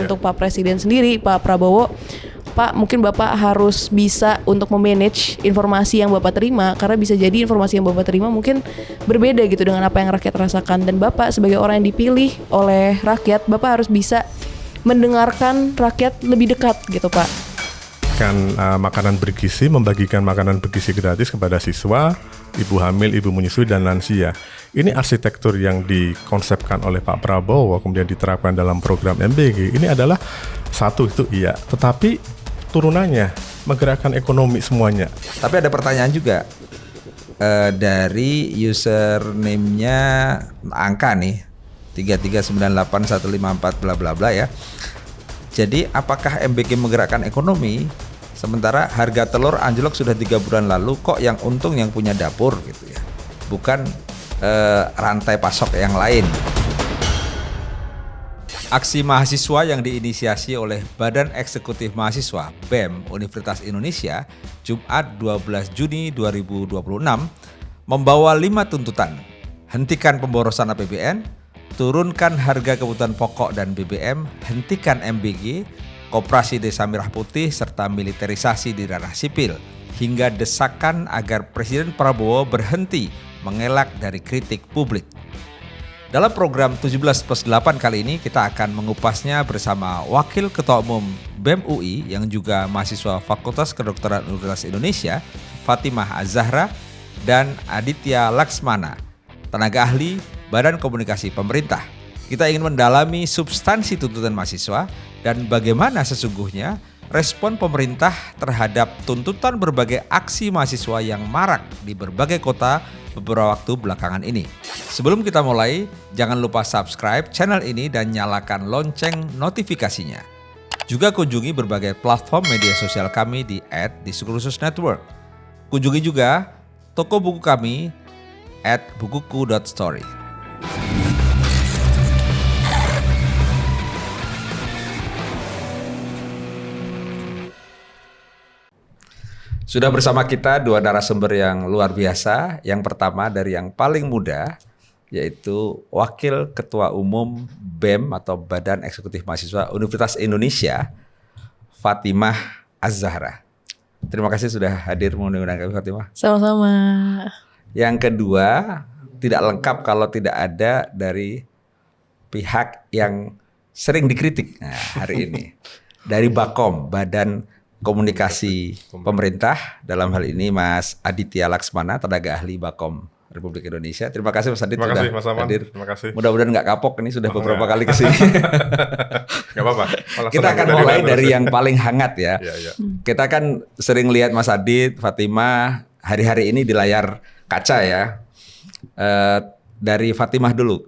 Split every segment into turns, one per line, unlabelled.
untuk Pak Presiden sendiri, Pak Prabowo, Pak, mungkin Bapak harus bisa untuk memanage informasi yang Bapak terima, karena bisa jadi informasi yang Bapak terima mungkin berbeda gitu dengan apa yang rakyat rasakan. Dan Bapak sebagai orang yang dipilih oleh rakyat, Bapak harus bisa mendengarkan rakyat lebih dekat gitu, Pak.
Makanan bergizi, membagikan makanan bergizi gratis kepada siswa, ibu hamil, ibu menyusui, dan lansia. Ini arsitektur yang dikonsepkan oleh Pak Prabowo, kemudian diterapkan dalam program MBG. Ini adalah satu, itu iya, tetapi turunannya menggerakkan ekonomi semuanya.
Tapi ada pertanyaan juga dari username-nya angka nih 3398154 bla bla bla ya. Jadi apakah MBG menggerakkan ekonomi sementara harga telur anjlok sudah 3 bulan lalu, kok yang untung yang punya dapur gitu ya, bukan rantai pasok yang lain. Aksi mahasiswa yang diinisiasi oleh Badan Eksekutif Mahasiswa BEM Universitas Indonesia Jumat 12 Juni 2026 membawa 5 tuntutan. Hentikan pemborosan APBN, turunkan harga kebutuhan pokok dan BBM, hentikan MBG, Koperasi Desa Merah Putih, serta militerisasi di ranah sipil, hingga desakan agar Presiden Prabowo berhenti mengelak dari kritik publik. Dalam program 17+8 kali ini kita akan mengupasnya bersama Wakil Ketua Umum BEM UI yang juga mahasiswa Fakultas Kedokteran Universitas Indonesia, Fatimah Az-Zahra, dan Aditya Laksmana, tenaga ahli Badan Komunikasi Pemerintah. Kita ingin mendalami substansi tuntutan mahasiswa dan bagaimana sesungguhnya respon pemerintah terhadap tuntutan berbagai aksi mahasiswa yang marak di berbagai kota beberapa waktu belakangan ini. Sebelum kita mulai, jangan lupa subscribe channel ini dan nyalakan lonceng notifikasinya. Juga kunjungi berbagai platform media sosial kami di @diskursusnetwork. Kunjungi juga toko buku kami @bukuku.story. Sudah bersama kita 2 narasumber yang luar biasa. Yang pertama dari yang paling muda, yaitu Wakil Ketua Umum BEM atau Badan Eksekutif Mahasiswa Universitas Indonesia, Fatimah Az-Zahra. Terima kasih sudah hadir mengundang kami, Fatimah.
Sama-sama.
Yang kedua, tidak lengkap kalau tidak ada dari pihak yang sering dikritik hari ini. Dari Bakom, Badan Komunikasi Pemerintah, dalam hal ini Mas Aditya Laksmana, tenaga ahli Bakom Republik Indonesia. Terima kasih Mas Adit sudah hadir.
Terima kasih.
Mudah-mudahan nggak kapok, ini sudah beberapa kali kesini.
Nggak apa-apa.
Kita akan mulai dari yang paling hangat ya.
Ya.
Kita kan sering lihat Mas Adit, Fatimah hari-hari ini di layar kaca ya. Dari Fatimah dulu.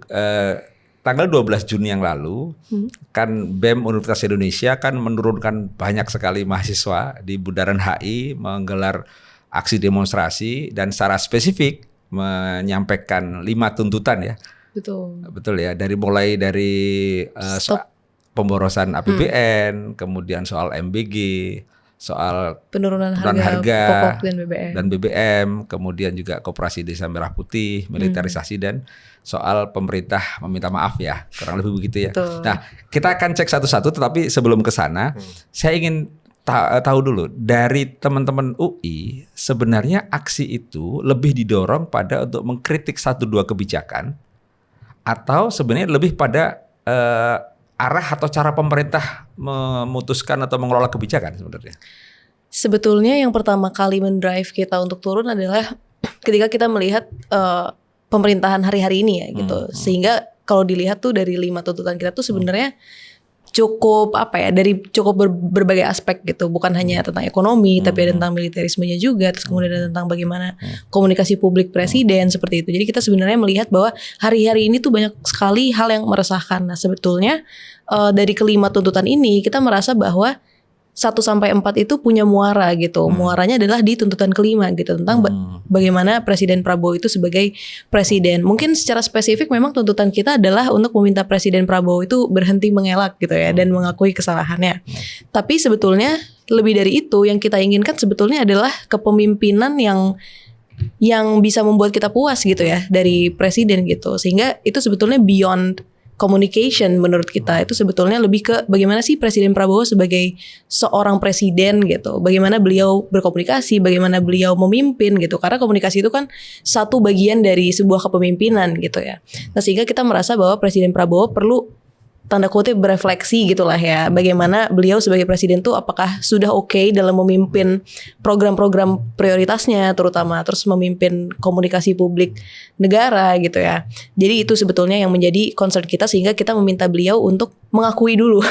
Tanggal 12 Juni yang lalu, kan BEM Universitas Indonesia kan menurunkan banyak sekali mahasiswa di Bundaran HI menggelar aksi demonstrasi dan secara spesifik menyampaikan 5 tuntutan ya. Betul ya, mulai dari pemborosan APBN, kemudian soal MBG, soal
penurunan harga pokok dan
BBM, kemudian juga Koperasi Desa Merah Putih, militerisasi dan soal pemerintah meminta maaf ya, kurang lebih begitu ya.
Betul.
Nah, kita akan cek satu-satu, tetapi sebelum ke sana, saya ingin tahu dulu dari teman-teman UI, sebenarnya aksi itu lebih didorong pada untuk mengkritik 1-2 kebijakan, atau sebenarnya lebih pada arah atau cara pemerintah memutuskan atau mengelola kebijakan sebenarnya?
Sebetulnya yang pertama kali mendrive kita untuk turun adalah ketika kita melihat pemerintahan hari-hari ini ya gitu. Sehingga kalau dilihat tuh dari 5 tuntutan kita tuh sebenarnya cukup dari cukup berbagai aspek gitu. Bukan hanya tentang ekonomi, tapi ada tentang militerismenya juga. Terus kemudian ada tentang bagaimana komunikasi publik presiden seperti itu. Jadi kita sebenarnya melihat bahwa hari-hari ini tuh banyak sekali hal yang meresahkan. Nah sebetulnya dari kelima tuntutan ini kita merasa bahwa 1-4 itu punya muara gitu. Muaranya adalah di tuntutan kelima gitu, tentang bagaimana Presiden Prabowo itu sebagai presiden. Mungkin secara spesifik memang tuntutan kita adalah untuk meminta Presiden Prabowo itu berhenti mengelak gitu ya, dan mengakui kesalahannya. Tapi sebetulnya lebih dari itu, yang kita inginkan sebetulnya adalah kepemimpinan yang bisa membuat kita puas gitu ya dari presiden gitu. Sehingga itu sebetulnya beyond communication menurut kita itu sebetulnya lebih ke bagaimana sih Presiden Prabowo sebagai seorang presiden gitu, bagaimana beliau berkomunikasi, bagaimana beliau memimpin gitu, karena komunikasi itu kan satu bagian dari sebuah kepemimpinan gitu ya. Nah sehingga kita merasa bahwa Presiden Prabowo perlu tanda kutip berefleksi gitulah ya, bagaimana beliau sebagai presiden tuh apakah sudah oke dalam memimpin program-program prioritasnya terutama, terus memimpin komunikasi publik negara gitu ya. Jadi itu sebetulnya yang menjadi concern kita, sehingga kita meminta beliau untuk mengakui dulu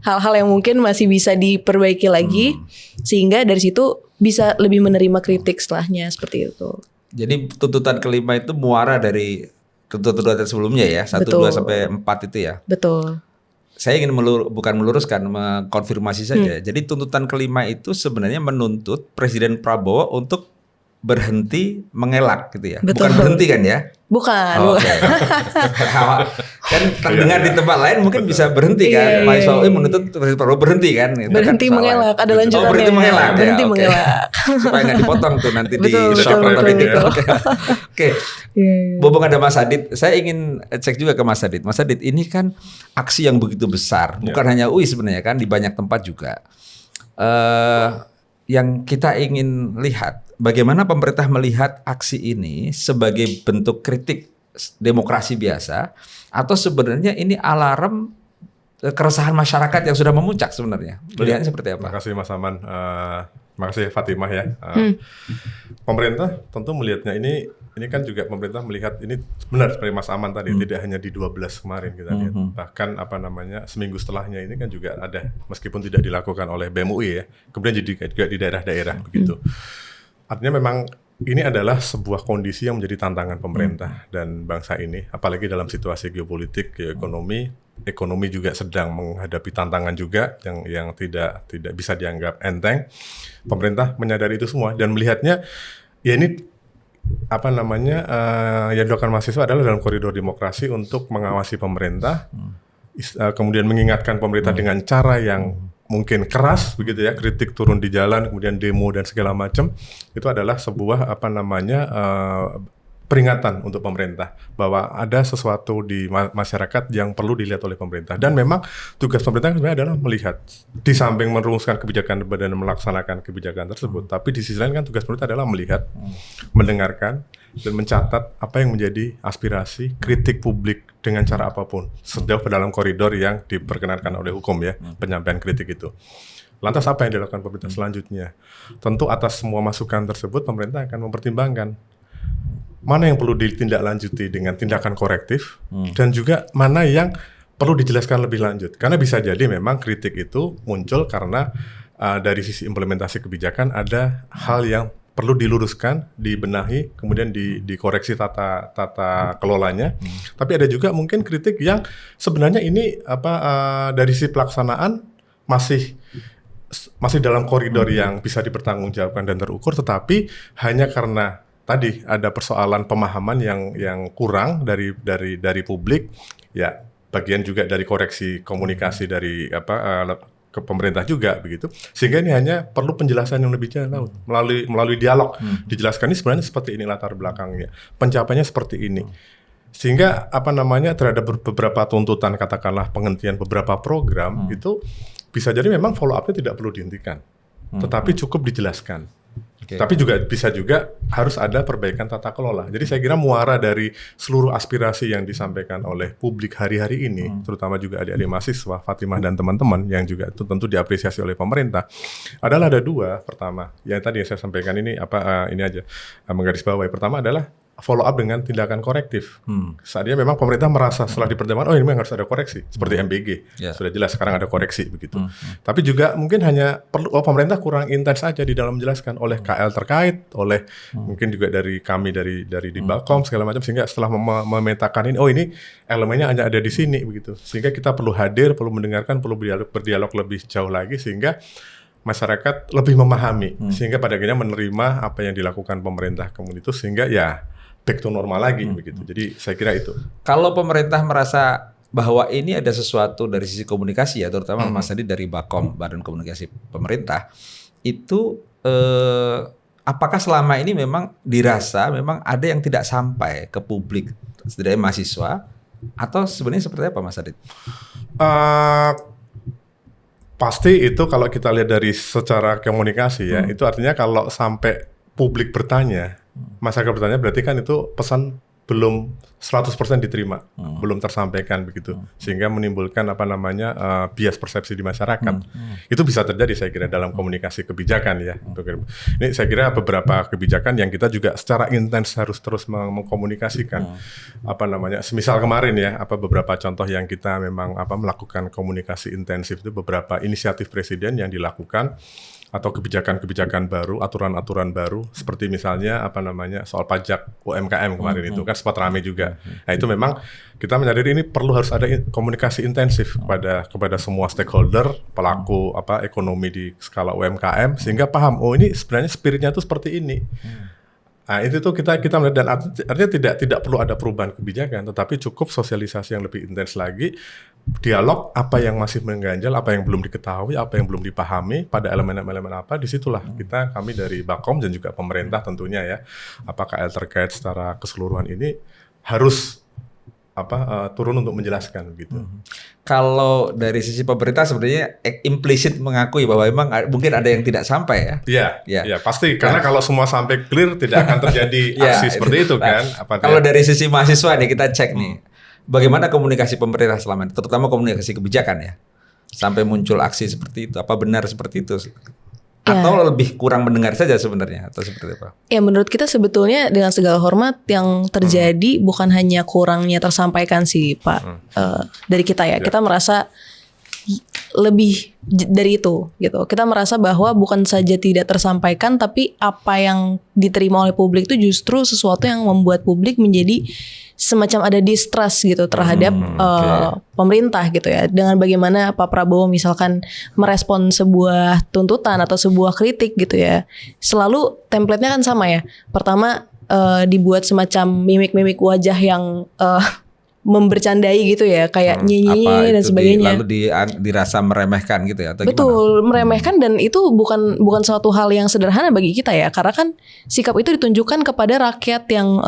hal-hal yang mungkin masih bisa diperbaiki lagi, sehingga dari situ bisa lebih menerima kritik setelahnya, seperti itu.
Jadi tuntutan kelima itu muara dari tuntutan sebelumnya ya, 1,
Betul.
2 sampai 4 itu ya.
Betul.
Saya ingin bukan meluruskan, mengkonfirmasi saja. Jadi tuntutan kelima itu sebenarnya menuntut Presiden Prabowo untuk berhenti mengelak gitu ya.
Betul.
Bukan berhenti kan ya?
Bukan,
Oh,
bukan.
kan terdengar di tempat lain mungkin bisa berhenti kan.
Iya,
Mahasiswa
iya.
menuntut Presiden Prabowo berhenti kan. Gitu
Berhenti
kan, salah.
mengelak, ada
Oh,
lanjutannya.
berhenti mengelak.
Berhenti
ya, oke.
mengelak.
Supaya nggak dipotong tuh nanti di
Betul,
short
betul,
atau di
betul.
Oke. Oke.
Iya.
Bobong ada Mas Adit, saya ingin cek juga ke Mas Adit. Mas Adit, ini kan aksi yang begitu besar, bukan hanya UI sebenarnya kan, di banyak tempat juga. Yang kita ingin lihat, bagaimana pemerintah melihat aksi ini sebagai bentuk kritik demokrasi biasa, atau sebenarnya ini alarm keresahan masyarakat yang sudah memuncak sebenarnya. Melihatnya seperti apa?
Terima kasih Mas Aman. Terima kasih Fatimah ya. Pemerintah tentu melihatnya ini kan juga pemerintah melihat ini benar seperti Mas Aman tadi, tidak hanya di 12 kemarin kita lihat. Bahkan seminggu setelahnya ini kan juga ada, meskipun tidak dilakukan oleh BEM UI ya, kemudian juga di daerah-daerah begitu. Artinya memang ini adalah sebuah kondisi yang menjadi tantangan pemerintah dan bangsa ini, apalagi dalam situasi geopolitik, ekonomi juga sedang menghadapi tantangan juga yang tidak bisa dianggap enteng. Pemerintah menyadari itu semua dan melihatnya ya ini yang dilakukan mahasiswa adalah dalam koridor demokrasi untuk mengawasi pemerintah, kemudian mengingatkan pemerintah dengan cara yang mungkin keras begitu ya, kritik turun di jalan, kemudian demo dan segala macam, itu adalah sebuah peringatan untuk pemerintah bahwa ada sesuatu di masyarakat yang perlu dilihat oleh pemerintah. Dan memang tugas pemerintah sebenarnya adalah melihat, di samping merumuskan kebijakan dan melaksanakan kebijakan tersebut, tapi di sisi lain kan tugas pemerintah adalah melihat, mendengarkan, dan mencatat apa yang menjadi aspirasi, kritik publik dengan cara apapun, sejauh ke dalam koridor yang diperkenankan oleh hukum ya, penyampaian kritik itu. Lantas apa yang dilakukan pemerintah selanjutnya? Tentu atas semua masukan tersebut pemerintah akan mempertimbangkan mana yang perlu ditindaklanjuti dengan tindakan korektif dan juga mana yang perlu dijelaskan lebih lanjut. Karena bisa jadi memang kritik itu muncul karena dari sisi implementasi kebijakan ada hal yang perlu diluruskan, dibenahi, kemudian dikoreksi tata kelolanya. Tapi ada juga mungkin kritik yang sebenarnya ini dari sisi pelaksanaan masih dalam koridor yang bisa dipertanggungjawabkan dan terukur, tetapi hanya karena tadi ada persoalan pemahaman yang kurang dari publik, ya bagian juga dari koreksi komunikasi dari ke pemerintah juga begitu, sehingga ini hanya perlu penjelasan yang lebih jauh melalui dialog, dijelaskan ini sebenarnya seperti ini latar belakangnya, pencapaiannya seperti ini, sehingga terhadap beberapa tuntutan, katakanlah penghentian beberapa program itu bisa jadi memang follow up-nya tidak perlu dihentikan, tetapi cukup dijelaskan. Okay. Tapi juga bisa juga harus ada perbaikan tata kelola. Jadi saya kira muara dari seluruh aspirasi yang disampaikan oleh publik hari-hari ini, terutama juga adik-adik mahasiswa, Fatimah dan teman-teman yang juga itu tentu diapresiasi oleh pemerintah, adalah ada dua. Pertama, yang tadi saya sampaikan ini ini aja menggarisbawahi. Pertama adalah follow up dengan tindakan korektif. Saatnya memang pemerintah merasa setelah dipertimbangkan, ini memang harus ada koreksi, seperti MBG. Sudah jelas sekarang ada koreksi begitu. Tapi juga mungkin hanya perlu pemerintah kurang intens aja di dalam menjelaskan oleh KL terkait, oleh mungkin juga dari kami dari di Balkom segala macam, sehingga setelah memetakan ini, ini elemennya hanya ada di sini begitu. Sehingga kita perlu hadir, perlu mendengarkan, perlu berdialog lebih jauh lagi sehingga masyarakat lebih memahami, sehingga pada akhirnya menerima apa yang dilakukan pemerintah kemudian itu, sehingga ya back to normal lagi begitu. Jadi saya kira itu. Kalau
pemerintah merasa bahwa ini ada sesuatu dari sisi komunikasi ya, terutama Mas Adi dari Bakom, Badan Komunikasi Pemerintah, itu apakah selama ini memang dirasa memang ada yang tidak sampai ke publik, setidaknya mahasiswa, Atau sebenarnya seperti apa Mas Adit?
Pasti itu kalau kita lihat dari secara komunikasi ya, itu artinya kalau sampai publik bertanya, masyarakat bertanya berarti kan itu pesan belum 100% diterima, belum tersampaikan begitu, sehingga menimbulkan bias persepsi di masyarakat. Itu bisa terjadi saya kira dalam komunikasi kebijakan ya. Ini saya kira beberapa kebijakan yang kita juga secara intens harus terus mengkomunikasikan. Semisal kemarin ya, beberapa contoh yang kita memang melakukan komunikasi intensif itu beberapa inisiatif presiden yang dilakukan atau kebijakan-kebijakan baru, aturan-aturan baru, seperti misalnya soal pajak UMKM kemarin itu kan sempat ramai juga. Nah itu memang kita menyadari ini perlu harus ada komunikasi intensif kepada semua stakeholder, pelaku ekonomi di skala UMKM, sehingga paham ini sebenarnya spiritnya itu seperti ini. Nah itu tuh kita melihat, dan artinya tidak perlu ada perubahan kebijakan, tetapi cukup sosialisasi yang lebih intens lagi, dialog apa yang masih mengganjal, apa yang belum diketahui, apa yang belum dipahami, pada elemen-elemen apa, disitulah kami dari Bakom dan juga pemerintah tentunya ya, KL terkait secara keseluruhan ini harus turun untuk menjelaskan gitu.
Kalau dari sisi pemerintah sebenarnya implisit mengakui bahwa memang mungkin ada yang tidak sampai ya.
Iya, pasti karena kalau semua sampai clear tidak akan terjadi aksi seperti itu kan.
Kalau dari sisi mahasiswa nih kita cek nih, bagaimana komunikasi pemerintah selama ini, terutama komunikasi kebijakan ya, sampai muncul aksi seperti itu. Apa benar seperti itu? Atau lebih kurang mendengar saja sebenarnya, atau seperti apa?
Ya menurut kita sebetulnya dengan segala hormat yang terjadi bukan hanya kurangnya tersampaikan sih Pak dari kita ya. Kita merasa lebih dari itu gitu. Kita merasa bahwa bukan saja tidak tersampaikan, tapi apa yang diterima oleh publik itu justru sesuatu yang membuat publik menjadi semacam ada distrust gitu terhadap pemerintah gitu ya, dengan bagaimana Pak Prabowo misalkan merespon sebuah tuntutan atau sebuah kritik gitu ya, selalu template-nya kan sama ya. Pertama dibuat semacam mimik-mimik wajah yang membercandai gitu ya, kayak nyanyi dan sebagainya.
Lalu dirasa meremehkan gitu ya, atau
betul,
gimana?
meremehkan, dan itu bukan suatu hal yang sederhana bagi kita ya, karena kan sikap itu ditunjukkan kepada rakyat yang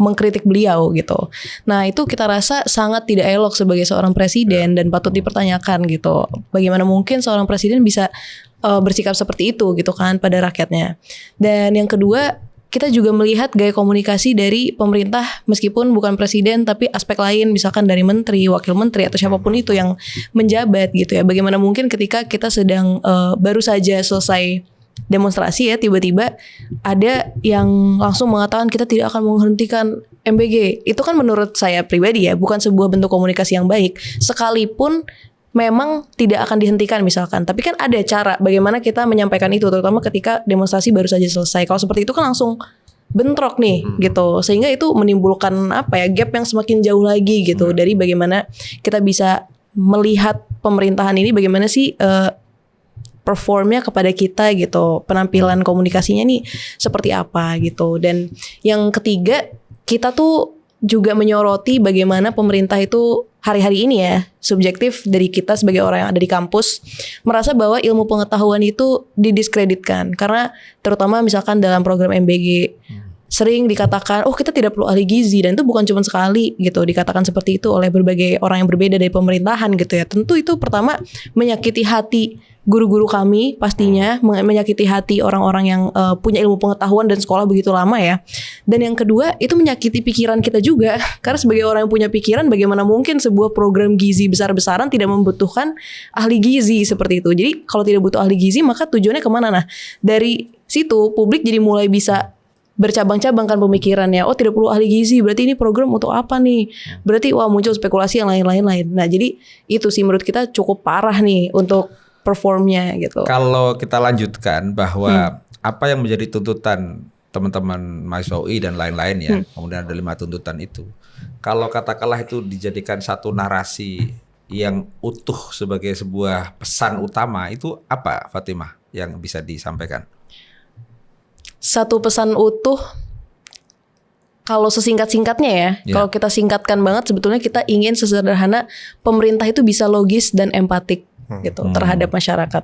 mengkritik beliau gitu. Nah itu kita rasa sangat tidak elok sebagai seorang presiden dan patut dipertanyakan gitu. Bagaimana mungkin seorang presiden bisa bersikap seperti itu gitu kan pada rakyatnya. Dan yang kedua, kita juga melihat gaya komunikasi dari pemerintah meskipun bukan presiden, tapi aspek lain misalkan dari menteri, wakil menteri atau siapapun itu yang menjabat gitu ya. Bagaimana mungkin ketika kita sedang baru saja selesai demonstrasi ya, tiba-tiba ada yang langsung mengatakan kita tidak akan menghentikan MBG. Itu kan menurut saya pribadi ya bukan sebuah bentuk komunikasi yang baik, sekalipun memang tidak akan dihentikan misalkan. Tapi kan ada cara bagaimana kita menyampaikan itu, terutama ketika demonstrasi baru saja selesai. Kalau seperti itu kan langsung bentrok nih gitu, sehingga itu menimbulkan gap yang semakin jauh lagi gitu dari bagaimana kita bisa melihat pemerintahan ini bagaimana sih performnya kepada kita gitu, penampilan komunikasinya nih seperti apa gitu. Dan yang ketiga, kita tuh juga menyoroti bagaimana pemerintah itu hari-hari ini ya, subjektif dari kita sebagai orang yang ada di kampus, merasa bahwa ilmu pengetahuan itu didiskreditkan. Karena terutama misalkan dalam program MBG sering dikatakan, kita tidak perlu ahli gizi, dan itu bukan cuma sekali gitu dikatakan seperti itu oleh berbagai orang yang berbeda dari pemerintahan gitu ya. Tentu itu pertama menyakiti hati guru-guru kami, pastinya menyakiti hati orang-orang yang punya ilmu pengetahuan dan sekolah begitu lama ya. Dan yang kedua, itu menyakiti pikiran kita juga, karena sebagai orang yang punya pikiran, bagaimana mungkin sebuah program gizi besar-besaran tidak membutuhkan ahli gizi seperti itu. Jadi kalau tidak butuh ahli gizi, maka tujuannya kemana? Nah dari situ publik jadi mulai bisa bercabang-cabang kan pemikirannya. Tidak perlu ahli gizi, berarti ini program untuk apa nih? Berarti muncul spekulasi yang lain-lain. Nah jadi itu sih menurut kita cukup parah nih untuk performnya gitu.
Kalau kita lanjutkan bahwa apa yang menjadi tuntutan teman-teman mahasiswa UI dan lain-lain ya, kemudian ada 5 tuntutan itu. Kalau katakanlah itu dijadikan satu narasi yang utuh sebagai sebuah pesan utama, itu apa Fatimah yang bisa disampaikan?
Satu pesan utuh, kalau sesingkat-singkatnya ya, kalau kita singkatkan banget, sebetulnya kita ingin sesederhana pemerintah itu bisa logis dan empatik gitu terhadap masyarakat.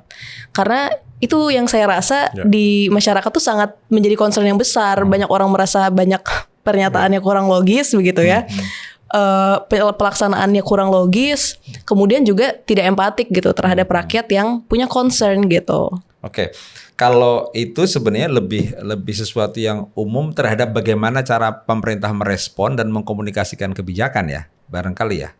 Karena itu yang saya rasa di masyarakat tuh sangat menjadi concern yang besar. Banyak orang merasa banyak pernyataannya kurang logis begitu ya. pelaksanaannya kurang logis, kemudian juga tidak empatik gitu terhadap rakyat yang punya concern gitu.
Oke, kalau itu sebenarnya lebih sesuatu yang umum terhadap bagaimana cara pemerintah merespon dan mengkomunikasikan kebijakan ya, barangkali ya.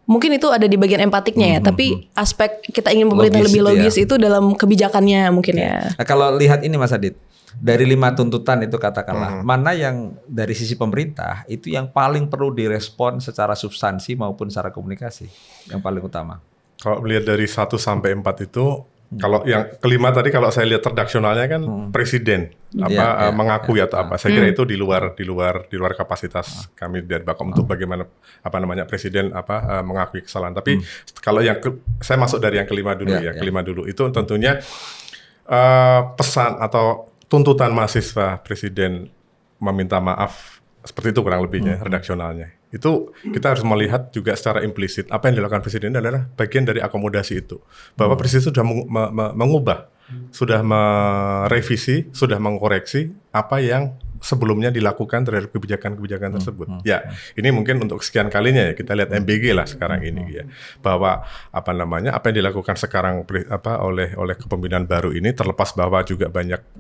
Mungkin itu ada di bagian empatiknya ya, tapi aspek kita ingin pemerintah
Logis
lebih
itu
logis
ya.
itu dalam kebijakannya mungkin ya.
Nah, kalau lihat ini Mas Adit, dari 5 tuntutan itu katakanlah, mana yang dari sisi pemerintah itu yang paling perlu direspon secara substansi maupun secara komunikasi, yang paling utama?
Kalau melihat dari 1 sampai 4 itu, kalau yang kelima tadi kalau saya lihat redaksionalnya kan presiden mengakui atau apa. Saya kira itu di luar kapasitas kami dari Bakom untuk bagaimana presiden mengakui kesalahan. Tapi kalau saya masuk dari yang kelima dulu kelima dulu itu tentunya pesan atau tuntutan mahasiswa presiden meminta maaf seperti itu kurang lebihnya redaksionalnya. Itu kita harus melihat juga secara implisit apa yang dilakukan presiden adalah bagian dari akomodasi itu. Bahwa presiden sudah mengubah, sudah merevisi, sudah mengkoreksi apa yang sebelumnya dilakukan terhadap kebijakan-kebijakan tersebut. Ya, ini mungkin untuk sekian kalinya ya kita lihat MBG lah sekarang ini ya. Bahwa apa yang dilakukan sekarang oleh kepemimpinan baru ini terlepas bahwa juga banyak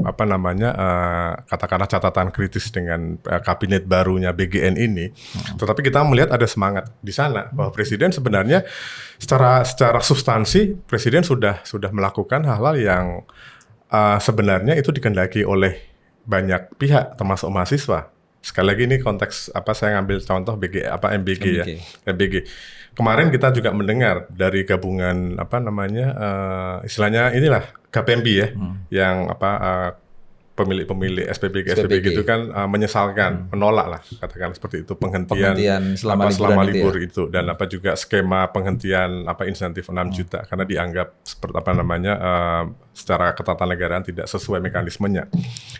katakanlah catatan kritis dengan kabinet barunya BGN ini. Tetapi kita melihat ada semangat di sana bahwa presiden sebenarnya secara substansi presiden sudah melakukan hal-hal yang sebenarnya itu dikehendaki oleh banyak pihak termasuk mahasiswa. Sekali lagi ini konteks saya ngambil contoh MBG ya. MBG. Kemarin kita juga mendengar dari gabungan istilahnya inilah KPMB ya yang pemilik SPBG itu kan menyesalkan, menolak lah katakan seperti itu penghentian selama libur itu dan juga skema penghentian insentif 6 juta karena dianggap seperti secara ketatanegaraan tidak sesuai mekanismenya.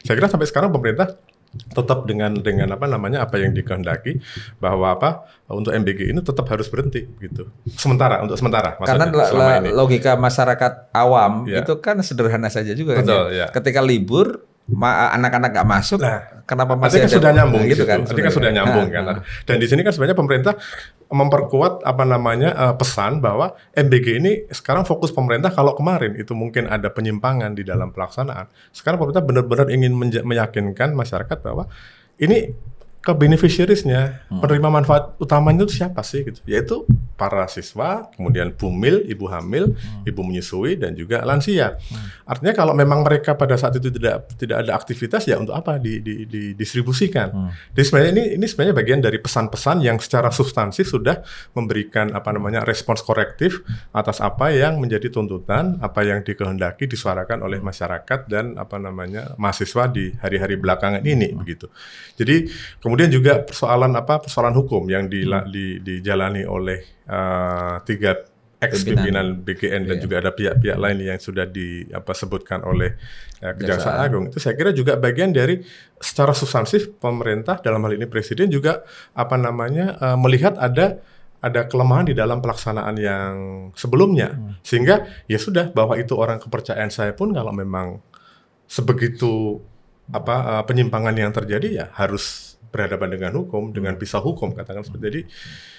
Saya kira sampai sekarang pemerintah tetap dengan apa yang dikehendaki bahwa untuk MBG ini tetap harus berhenti gitu. Untuk sementara
karena logika masyarakat awam itu kan sederhana saja juga.
Betul, ya.
Ketika libur anak-anak nggak masuk, kenapa masih
ada? Sudah nyambung gitu kan?
Artinya
sudah nyambung kan. Dan di sini kan sebenarnya pemerintah memperkuat pesan bahwa MBG ini sekarang fokus pemerintah. Kalau kemarin itu mungkin ada penyimpangan di dalam pelaksanaan, sekarang pemerintah benar-benar ingin meyakinkan masyarakat bahwa ini ke-beneficiariesnya, penerima manfaat utamanya itu siapa sih gitu? Yaitu para siswa, kemudian bumil, ibu hamil, ibu menyusui dan juga lansia. Artinya kalau memang mereka pada saat itu tidak ada aktivitas ya untuk apa didistribusikan. Jadi sebenarnya ini sebenarnya bagian dari pesan-pesan yang secara substansi sudah memberikan respons korektif atas apa yang menjadi tuntutan, apa yang dikehendaki disuarakan oleh masyarakat dan mahasiswa di hari-hari belakangan ini begitu. Jadi kemudian juga persoalan hukum yang dijalani oleh 3 ex-pimpinan BGN dan juga ada pihak-pihak lain yang sudah disebutkan oleh Kejaksaan Agung. Itu saya kira juga bagian dari secara substansif pemerintah dalam hal ini presiden juga melihat ada kelemahan di dalam pelaksanaan yang sebelumnya. Sehingga ya sudah bahwa itu orang kepercayaan saya pun kalau memang sebegitu penyimpangan yang terjadi ya harus berhadapan dengan hukum, dengan pisau hukum katakan seperti. Jadi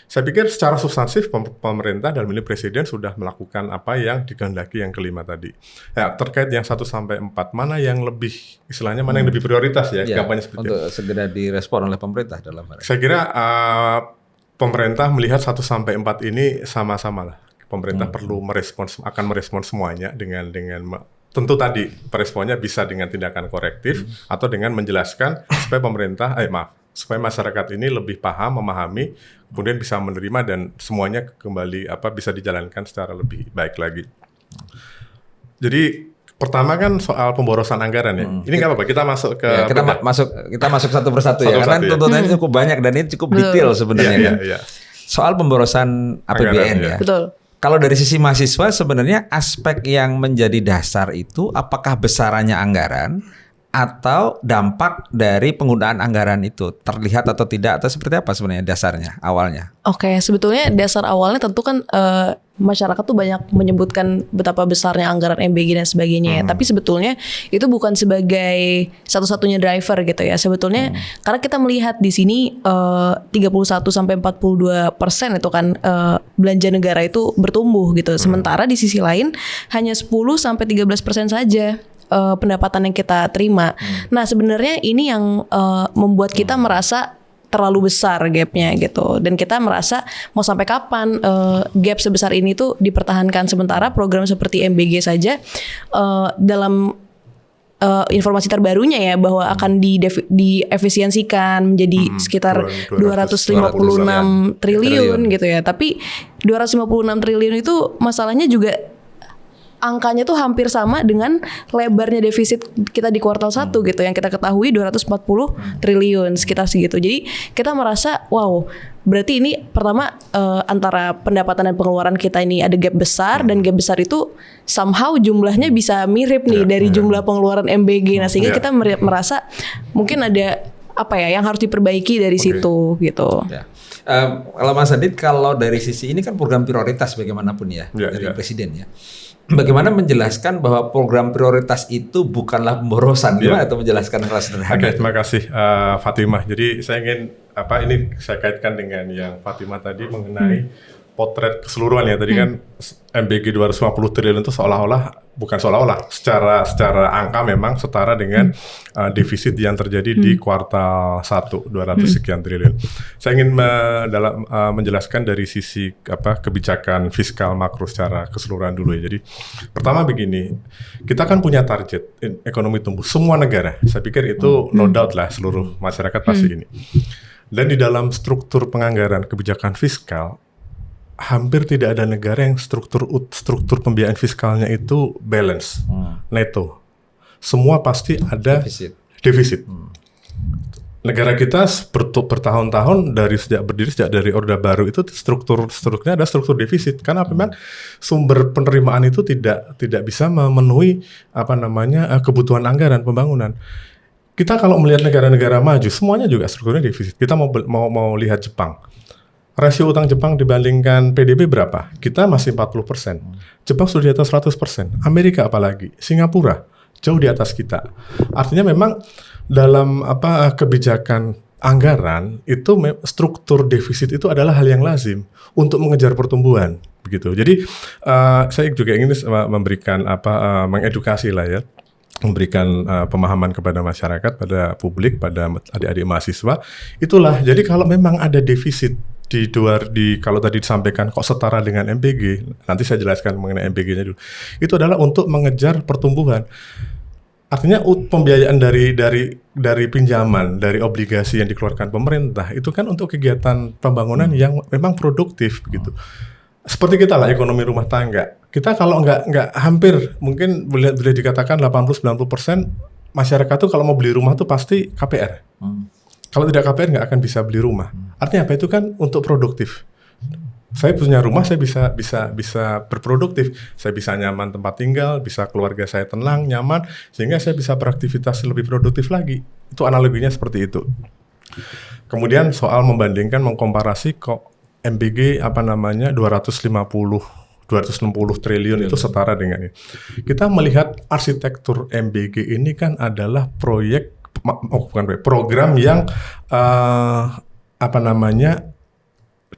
saya pikir secara substansif pemerintah dalam ini presiden sudah melakukan apa yang dikehendaki yang kelima tadi. Ya, terkait yang 1 sampai 4 mana yang lebih istilahnya mana yang lebih prioritas ya kampanye seperti
untuk segera direspon oleh pemerintah dalam hal ini.
Saya kira pemerintah melihat 1 sampai 4 ini sama-sama lah. Pemerintah perlu akan merespons semuanya dengan tentu tadi responnya bisa dengan tindakan korektif atau dengan menjelaskan supaya masyarakat ini lebih paham, memahami, kemudian bisa menerima dan semuanya kembali bisa dijalankan secara lebih baik lagi. Jadi pertama kan soal pemborosan anggaran ya. Ini nggak apa-apa, kita masuk ke
kita masuk satu persatu ya. Karena tuntutannya cukup banyak dan ini cukup detail sebenarnya.
Iya.
Soal pemborosan APBN ya.
Betul.
Kalau dari sisi mahasiswa sebenarnya aspek yang menjadi dasar itu apakah besarannya anggaran atau dampak dari penggunaan anggaran itu terlihat atau tidak, atau seperti apa sebenarnya dasarnya awalnya?
Oke, sebetulnya dasar awalnya tentu kan masyarakat tuh banyak menyebutkan betapa besarnya anggaran MBG dan sebagainya ya. Tapi sebetulnya itu bukan sebagai satu-satunya driver gitu ya. Sebetulnya karena kita melihat di sini 31 sampai 42% itu kan belanja negara itu bertumbuh gitu. Sementara di sisi lain hanya 10 sampai 13% saja pendapatan yang kita terima. Nah, sebenarnya ini yang membuat kita merasa terlalu besar gapnya gitu, dan kita merasa mau sampai kapan gap sebesar ini tuh dipertahankan, sementara program seperti MBG saja dalam informasi terbarunya ya bahwa akan diefisiensikan menjadi sekitar 256 triliun gitu ya. Tapi 256 triliun itu masalahnya juga angkanya tuh hampir sama dengan lebarnya defisit kita di kuartal 1 gitu, yang kita ketahui 240 triliun sekitar segitu. Jadi kita merasa wow, berarti ini pertama antara pendapatan dan pengeluaran kita ini ada gap besar, dan gap besar itu somehow jumlahnya bisa mirip nih dari jumlah pengeluaran MBG. Nah, sehingga kita merasa mungkin ada apa ya yang harus diperbaiki dari situ gitu.
Ya. Kalau Mas Adit, kalau dari sisi ini kan program prioritas bagaimanapun ya dari Presiden ya. Bagaimana menjelaskan bahwa program prioritas itu bukanlah pemborosan? Gimana atau menjelaskan kelas sederhana?
Oke, terima kasih Fatimah. Jadi saya ingin ini saya kaitkan dengan yang Fatimah tadi mengenai potret keseluruhan ya. Tadi kan MBG 250 triliun itu bukan seolah-olah secara angka memang setara dengan defisit yang terjadi di kuartal 1 200 sekian triliun. Saya ingin menjelaskan dari sisi kebijakan fiskal makro secara keseluruhan dulu ya. Jadi pertama begini, kita kan punya target ekonomi tumbuh semua negara. Saya pikir itu no doubt lah, seluruh masyarakat pasti ini. Dan di dalam struktur penganggaran kebijakan fiskal, hampir tidak ada negara yang struktur pembiayaan fiskalnya itu balance, neto. Semua pasti ada defisit. Negara kita bertahun-tahun berdiri sejak dari Orde Baru itu strukturnya ada struktur defisit, karena memang sumber penerimaan itu tidak bisa memenuhi kebutuhan anggaran pembangunan. Kita kalau melihat negara-negara maju semuanya juga strukturnya defisit. Kita mau lihat Jepang. Rasio utang Jepang dibandingkan PDB berapa? Kita masih 40%. Jepang sudah di atas 100%. Amerika apalagi? Singapura jauh di atas kita. Artinya memang dalam kebijakan anggaran itu struktur defisit itu adalah hal yang lazim untuk mengejar pertumbuhan, begitu. Jadi saya juga ingin memberikan mengedukasi lah ya. Memberikan pemahaman kepada masyarakat, pada publik, pada adik-adik mahasiswa. Itulah, jadi kalau memang ada defisit kalau tadi disampaikan kok setara dengan MBG, nanti saya jelaskan mengenai MBG-nya dulu. Itu adalah untuk mengejar pertumbuhan. Artinya pembiayaan dari pinjaman, dari obligasi yang dikeluarkan pemerintah itu kan untuk kegiatan pembangunan yang memang produktif gitu. Seperti kita lah ekonomi rumah tangga. Kita kalau nggak hampir mungkin boleh dikatakan 80-90% masyarakat tuh kalau mau beli rumah tuh pasti KPR. Kalau tidak KPR nggak akan bisa beli rumah. Artinya apa? Itu kan untuk produktif. Saya punya rumah, saya bisa berproduktif. Saya bisa nyaman tempat tinggal, bisa keluarga saya tenang, nyaman, sehingga saya bisa beraktivitas lebih produktif lagi. Itu analoginya seperti itu. Kemudian soal membandingkan, mengkomparasi kok MBG 260 triliun itu setara dengan ini. Kita melihat arsitektur MBG ini kan adalah program yang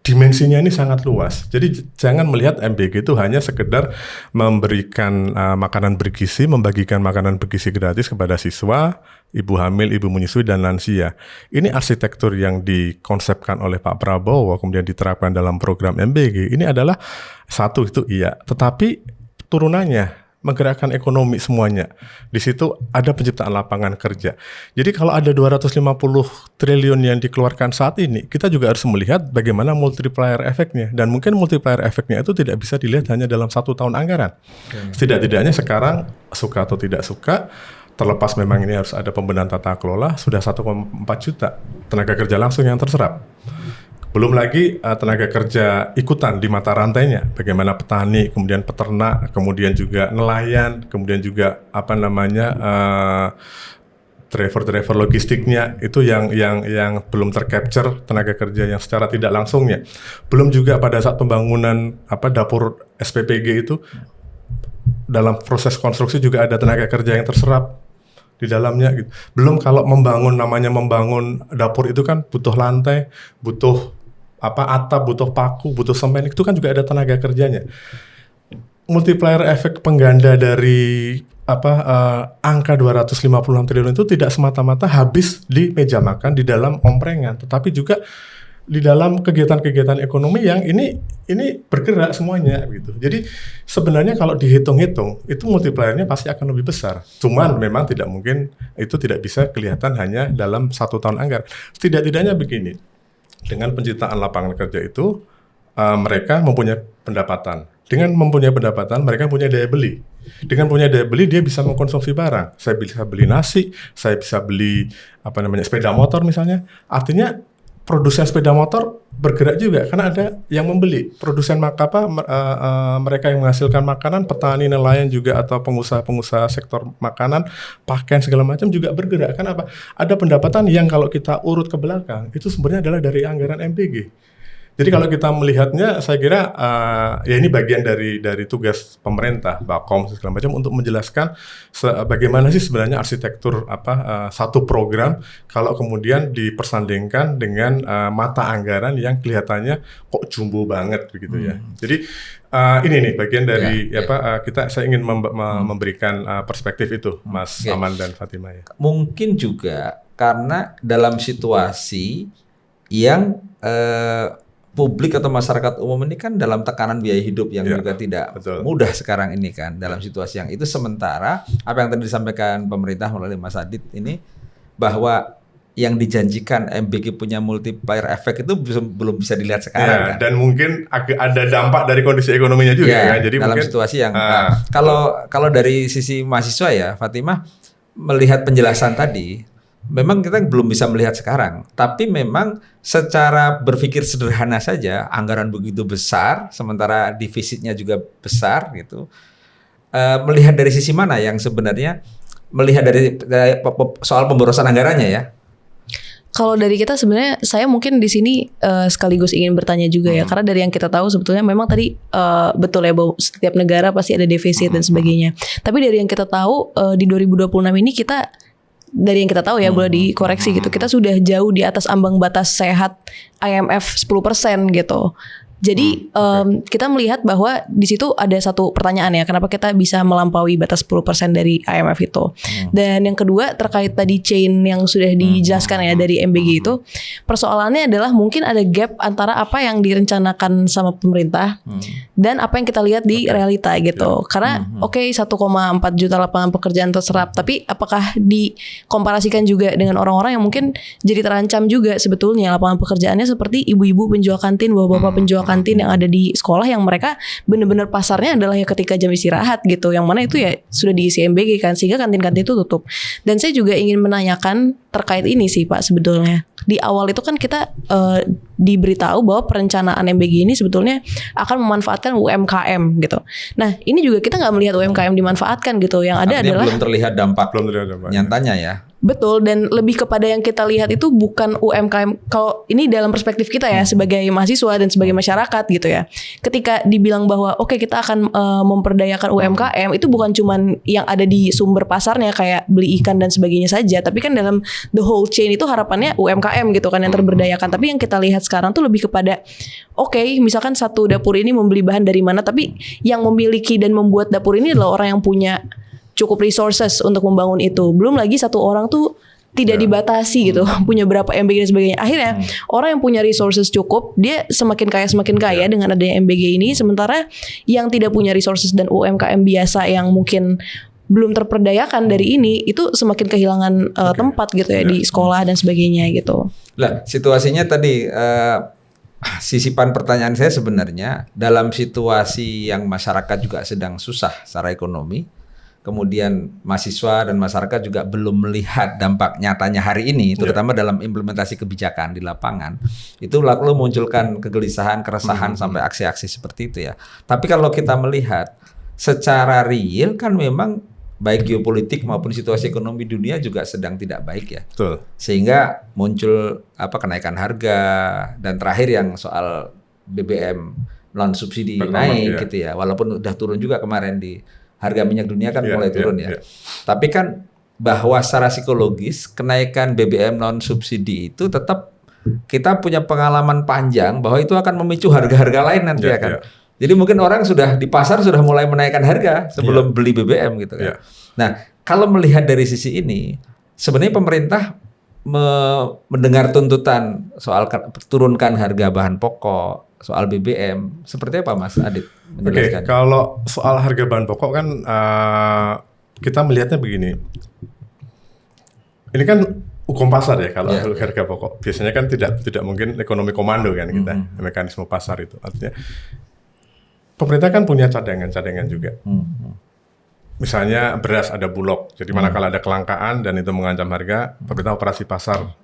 dimensinya ini sangat luas. Jadi jangan melihat MBG itu hanya sekedar memberikan makanan bergizi, membagikan makanan bergizi gratis kepada siswa, ibu hamil, ibu menyusui, dan lansia. Ini arsitektur yang dikonsepkan oleh Pak Prabowo, kemudian diterapkan dalam program MBG. Ini adalah satu, itu iya. Tetapi turunannya, menggerakkan ekonomi semuanya. Di situ ada penciptaan lapangan kerja. Jadi kalau ada 250 triliun yang dikeluarkan saat ini, kita juga harus melihat bagaimana multiplier efeknya. Dan mungkin multiplier efeknya itu tidak bisa dilihat hanya dalam 1 tahun anggaran. Setidak-tidaknya sekarang, suka atau tidak suka, terlepas memang ini harus ada pembenahan tata kelola, sudah 1,4 juta tenaga kerja langsung yang terserap. Belum lagi tenaga kerja ikutan di mata rantainya, bagaimana petani, kemudian peternak, kemudian juga nelayan, kemudian juga driver logistiknya itu yang belum tercapture tenaga kerja yang secara tidak langsungnya. Belum juga pada saat pembangunan dapur SPPG itu dalam proses konstruksi juga ada tenaga kerja yang terserap di dalamnya gitu. Belum kalau membangun dapur itu kan butuh lantai, butuh atap, butuh paku, butuh semen, itu kan juga ada tenaga kerjanya. Multiplier efek pengganda dari angka 256 triliun itu tidak semata-mata habis di meja makan di dalam omprengan, tetapi juga di dalam kegiatan-kegiatan ekonomi yang ini bergerak semuanya gitu. Jadi sebenarnya kalau dihitung-hitung itu multipliernya pasti akan lebih besar. Cuman memang tidak mungkin itu tidak bisa kelihatan hanya dalam 1 tahun anggaran. Setidak-tidaknya begini, dengan penciptaan lapangan kerja itu mereka mempunyai pendapatan. Dengan mempunyai pendapatan, mereka punya daya beli. Dengan punya daya beli, dia bisa mengkonsumsi barang. Saya bisa beli nasi, saya bisa beli sepeda motor misalnya. Artinya produsen sepeda motor bergerak juga karena ada yang membeli. Produsen mereka yang menghasilkan makanan, petani, nelayan juga atau pengusaha-pengusaha sektor makanan, pakaian segala macam juga bergerak. Kenapa? Ada pendapatan yang kalau kita urut ke belakang itu sebenarnya adalah dari anggaran MBG. Jadi kalau kita melihatnya, saya kira ya ini bagian dari tugas pemerintah, Bakom segala macam untuk menjelaskan bagaimana sih sebenarnya arsitektur satu program kalau kemudian dipersandingkan dengan mata anggaran yang kelihatannya kok jumbo banget begitu ya. Jadi ini nih bagian dari saya ingin memberikan perspektif itu, Mas Aman dan Fatimah ya.
Mungkin juga karena dalam situasi yang publik atau masyarakat umum ini kan dalam tekanan biaya hidup yang juga tidak mudah sekarang ini kan, dalam situasi yang itu. Sementara apa yang tadi disampaikan pemerintah melalui Mas Adit ini, bahwa yang dijanjikan MBG punya multiplier efek itu belum bisa dilihat sekarang kan?
Dan mungkin ada dampak dari kondisi ekonominya juga kan? Jadi
dalam
mungkin,
situasi yang kalau dari sisi mahasiswa ya Fatimah, melihat penjelasan tadi, memang kita belum bisa melihat sekarang, tapi memang secara berpikir sederhana saja, anggaran begitu besar, sementara defisitnya juga besar gitu. Melihat dari sisi mana yang sebenarnya, melihat dari soal pemborosan anggarannya ya?
Kalau dari kita sebenarnya, saya mungkin di sini sekaligus ingin bertanya juga ya, karena dari yang kita tahu sebetulnya memang tadi betul ya bahwa setiap negara pasti ada defisit dan sebagainya. Tapi dari yang kita tahu di 2026 ini dari yang kita tahu ya, boleh dikoreksi gitu, kita sudah jauh di atas ambang batas sehat IMF 10% gitu. Jadi kita melihat bahwa di situ ada satu pertanyaan ya, kenapa kita bisa melampaui batas 10% dari IMF itu. Dan yang kedua terkait tadi chain yang sudah dijelaskan ya dari MBG itu, persoalannya adalah mungkin ada gap antara apa yang direncanakan sama pemerintah dan apa yang kita lihat di realita gitu. Karena 1,4 juta lapangan pekerjaan terserap, tapi apakah dikomparasikan juga dengan orang-orang yang mungkin jadi terancam juga sebetulnya lapangan pekerjaannya, seperti ibu-ibu penjual kantin, bapak-bapak penjual kantin yang ada di sekolah, yang mereka benar-benar pasarnya adalah ya ketika jam istirahat gitu, yang mana itu ya sudah diisi MBG kan, sehingga kantin-kantin itu tutup. Dan saya juga ingin menanyakan terkait ini sih Pak, sebetulnya di awal itu kan kita diberitahu bahwa perencanaan MBG ini sebetulnya akan memanfaatkan UMKM gitu. Nah ini juga kita nggak melihat UMKM dimanfaatkan gitu, yang ada adalah
belum terlihat dampak nyatanya ya.
Betul, dan lebih kepada yang kita lihat itu bukan UMKM. Kalau ini dalam perspektif kita ya sebagai mahasiswa dan sebagai masyarakat gitu ya. Ketika dibilang bahwa oke, kita akan memperdayakan UMKM, itu bukan cuman yang ada di sumber pasarnya kayak beli ikan dan sebagainya saja, tapi kan dalam the whole chain itu harapannya UMKM gitu kan yang terberdayakan. Tapi yang kita lihat sekarang tuh lebih kepada misalkan satu dapur ini membeli bahan dari mana, tapi yang memiliki dan membuat dapur ini adalah orang yang punya cukup resources untuk membangun itu. Belum lagi satu orang tuh tidak dibatasi gitu, punya berapa MBG dan sebagainya. Akhirnya orang yang punya resources cukup, dia semakin kaya dengan adanya MBG ini. Sementara yang tidak punya resources dan UMKM biasa yang mungkin belum terperdayakan dari ini, itu semakin kehilangan tempat gitu ya di sekolah dan sebagainya gitu.
Lah situasinya tadi, sisipan pertanyaan saya sebenarnya dalam situasi yang masyarakat juga sedang susah secara ekonomi, kemudian mahasiswa dan masyarakat juga belum melihat dampak nyatanya hari ini, terutama dalam implementasi kebijakan di lapangan, itu lalu munculkan kegelisahan, keresahan sampai aksi-aksi seperti itu ya. Tapi kalau kita melihat secara real kan memang baik geopolitik maupun situasi ekonomi dunia juga sedang tidak baik ya.
Betul.
Sehingga muncul kenaikan harga, dan terakhir yang soal BBM non subsidi naik gitu ya. Walaupun udah turun juga kemarin di harga minyak dunia kan mulai turun ya. Tapi kan bahwa secara psikologis kenaikan BBM non subsidi itu tetap kita punya pengalaman panjang bahwa itu akan memicu harga-harga lain nanti kan. Jadi mungkin orang sudah di pasar sudah mulai menaikkan harga sebelum beli BBM gitu kan. Nah, kalau melihat dari sisi ini, sebenarnya pemerintah mendengar tuntutan soal turunkan harga bahan pokok, soal BBM, seperti apa Mas Adit menjelaskan?
Oke, kalau soal harga bahan pokok kan kita melihatnya begini. Ini kan hukum pasar ya kalau harga pokok. Biasanya kan tidak mungkin ekonomi komando kan kita, mekanisme pasar itu. Artinya pemerintah kan punya cadangan juga. Misalnya beras ada bulog, jadi manakala ada kelangkaan dan itu mengancam harga, pemerintah operasi pasar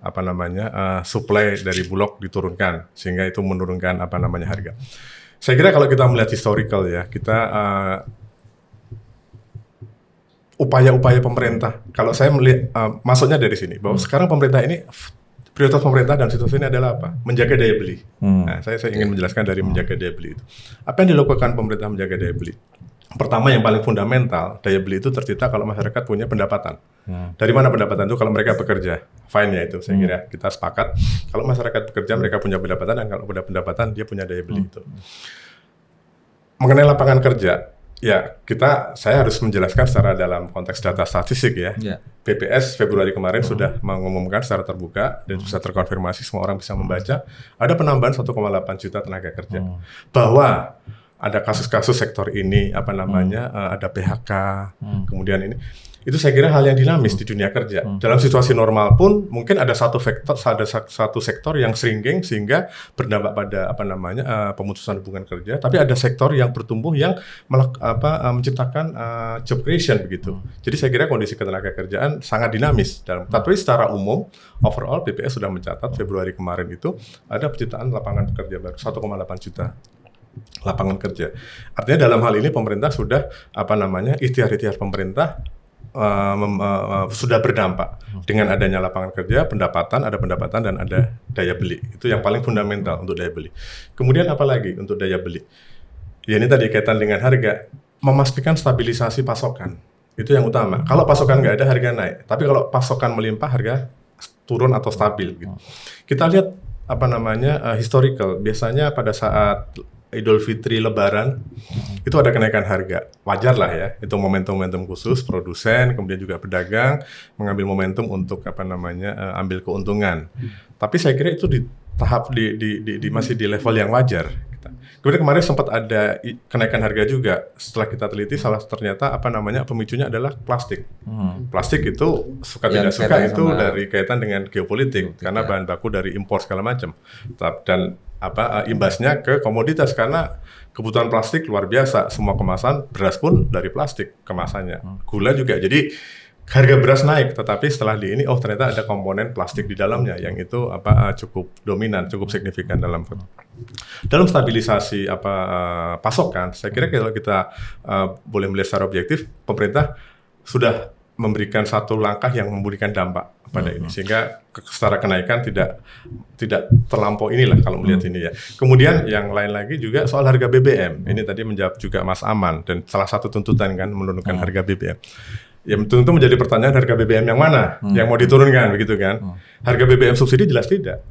supply dari bulog diturunkan sehingga itu menurunkan harga. Saya kira kalau kita melihat historical ya, kita upaya-upaya pemerintah, kalau saya melihat masuknya dari sini bahwa sekarang pemerintah ini prioritas pemerintah dan situasi ini adalah apa? Menjaga daya beli. Nah, saya ingin menjelaskan dari menjaga daya beli itu. Apa yang dilakukan pemerintah menjaga daya beli? Pertama yang paling fundamental, daya beli itu tercipta kalau masyarakat punya pendapatan. Dari mana pendapatan itu? Kalau mereka bekerja. Fine ya itu, saya kira kita sepakat. Kalau masyarakat bekerja, mereka punya pendapatan, dan kalau punya pendapatan, dia punya daya beli itu. Mengenai lapangan kerja, ya saya harus menjelaskan secara dalam konteks data statistik ya. BPS Februari kemarin sudah mengumumkan secara terbuka dan bisa terkonfirmasi, semua orang bisa membaca, ada penambahan 1,8 juta tenaga kerja. Bahwa ada kasus-kasus sektor ini ada PHK, kemudian ini, itu saya kira hal yang dinamis di dunia kerja. Dalam situasi normal pun mungkin ada satu sektor yang shrinking sehingga berdampak pada pemutusan hubungan kerja, tapi ada sektor yang bertumbuh yang menciptakan job creation begitu. Jadi saya kira kondisi ketenagakerjaan sangat dinamis. Tapi secara umum overall BPS sudah mencatat Februari kemarin itu ada penciptaan lapangan pekerja baru 1,8 juta lapangan kerja. Artinya dalam hal ini pemerintah sudah ikhtiar-ikhtiar pemerintah sudah berdampak dengan adanya lapangan kerja, ada pendapatan dan ada daya beli. Itu yang paling fundamental untuk daya beli. Kemudian apa lagi untuk daya beli? Ya ini tadi kaitan dengan harga, memastikan stabilisasi pasokan. Itu yang utama. Kalau pasokan nggak ada, harga naik. Tapi kalau pasokan melimpah, harga turun atau stabil. Gitu. Kita lihat historical. Biasanya pada saat Idul Fitri, Lebaran, itu ada kenaikan harga. Wajar lah ya, itu momentum-momentum khusus, produsen, kemudian juga pedagang, mengambil momentum untuk ambil keuntungan. Tapi saya kira itu di tahap masih di level yang wajar. Kemudian kemarin sempat ada kenaikan harga juga. Setelah kita teliti, ternyata pemicunya adalah plastik. Plastik itu suka tidak suka itu dari kaitan dengan geopolitik, karena bahan baku dari impor segala macam. Dan imbasnya ke komoditas karena kebutuhan plastik luar biasa. Semua kemasan, beras pun dari plastik kemasannya. Gula juga. Jadi harga beras naik, tetapi setelah ternyata ada komponen plastik di dalamnya yang itu cukup dominan, cukup signifikan dalam stabilisasi pasokan. Saya kira kalau kita boleh melihat secara objektif, pemerintah sudah memberikan satu langkah yang memberikan dampak pada ini, sehingga secara kenaikan tidak terlampau inilah kalau melihat ini ya. Kemudian yang lain lagi juga soal harga BBM. Ini tadi menjawab juga Mas Aman, dan salah satu tuntutan kan menurunkan harga BBM. Ya tentu menjadi pertanyaan, harga BBM yang mana yang mau diturunkan begitu kan? Harga BBM subsidi jelas tidak.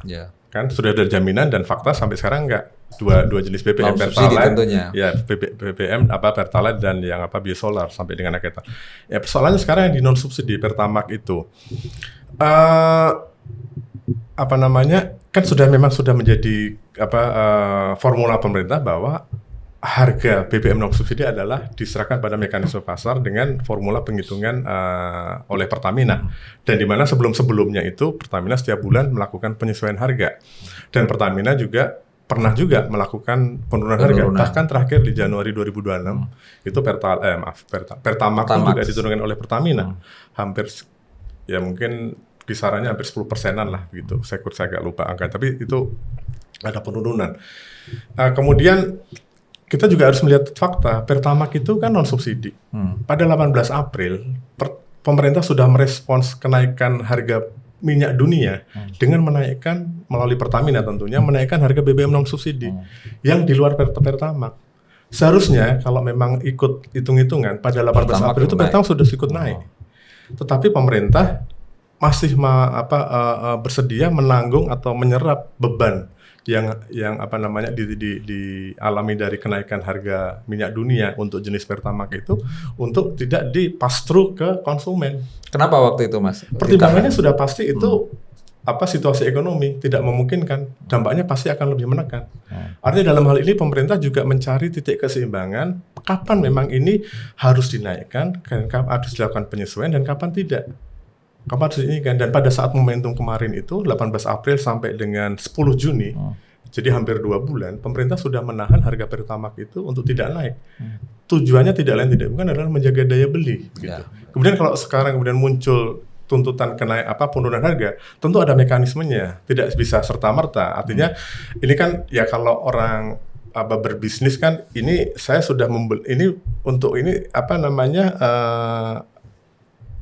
Kan sudah ada jaminan dan fakta sampai sekarang enggak. Dua jenis BBM, Pertalite, ya BBM Pertalite dan yang biosolar sampai dengan akhirnya. Ya persoalannya sekarang yang di non subsidi Pertamax itu kan sudah menjadi formula pemerintah bahwa harga BBM non subsidi adalah diserahkan pada mekanisme pasar dengan formula penghitungan oleh Pertamina, dan di mana sebelumnya itu Pertamina setiap bulan melakukan penyesuaian harga, dan Pertamina juga pernah melakukan penurunan harga. Bahkan terakhir di Januari 2026 itu Pertamax juga diturunkan oleh Pertamina, hampir ya mungkin kisarannya hampir 10%-an lah gitu. Saya agak lupa angka, tapi itu ada penurunan. Kemudian kita juga harus melihat fakta. Pertamax itu kan non subsidi. Pada 18 April pemerintah sudah merespons kenaikan harga minyak dunia dengan menaikkan melalui Pertamina tentunya menaikkan harga BBM non subsidi yang di luar Pertamax. Seharusnya kalau memang ikut hitung-hitungan pada 18 April itu Pertamax sudah ikut naik. Tetapi pemerintah masih bersedia menanggung atau menyerap beban yang apa namanya dialami dari kenaikan harga minyak dunia untuk jenis Pertamax itu untuk tidak di pass through ke konsumen.
Kenapa waktu itu, Mas?
Pertimbangannya sudah pasti itu situasi ekonomi tidak memungkinkan, dampaknya pasti akan lebih menekan. Artinya dalam hal ini pemerintah juga mencari titik keseimbangan kapan memang ini harus dinaikkan, kapan harus dilakukan penyesuaian dan kapan tidak. Kapan harus dinaikkan, dan pada saat momentum kemarin itu 18 April sampai dengan 10 Juni, jadi hampir 2 bulan, pemerintah sudah menahan harga Pertamax itu untuk tidak naik. Tujuannya tidak lain tidak bukan adalah menjaga daya beli. Gitu. Kemudian kalau sekarang kemudian muncul tuntutan penurunan harga, tentu ada mekanismenya, tidak bisa serta-merta. Artinya ini kan ya kalau orang berbisnis kan, ini saya sudah membeli ini untuk ini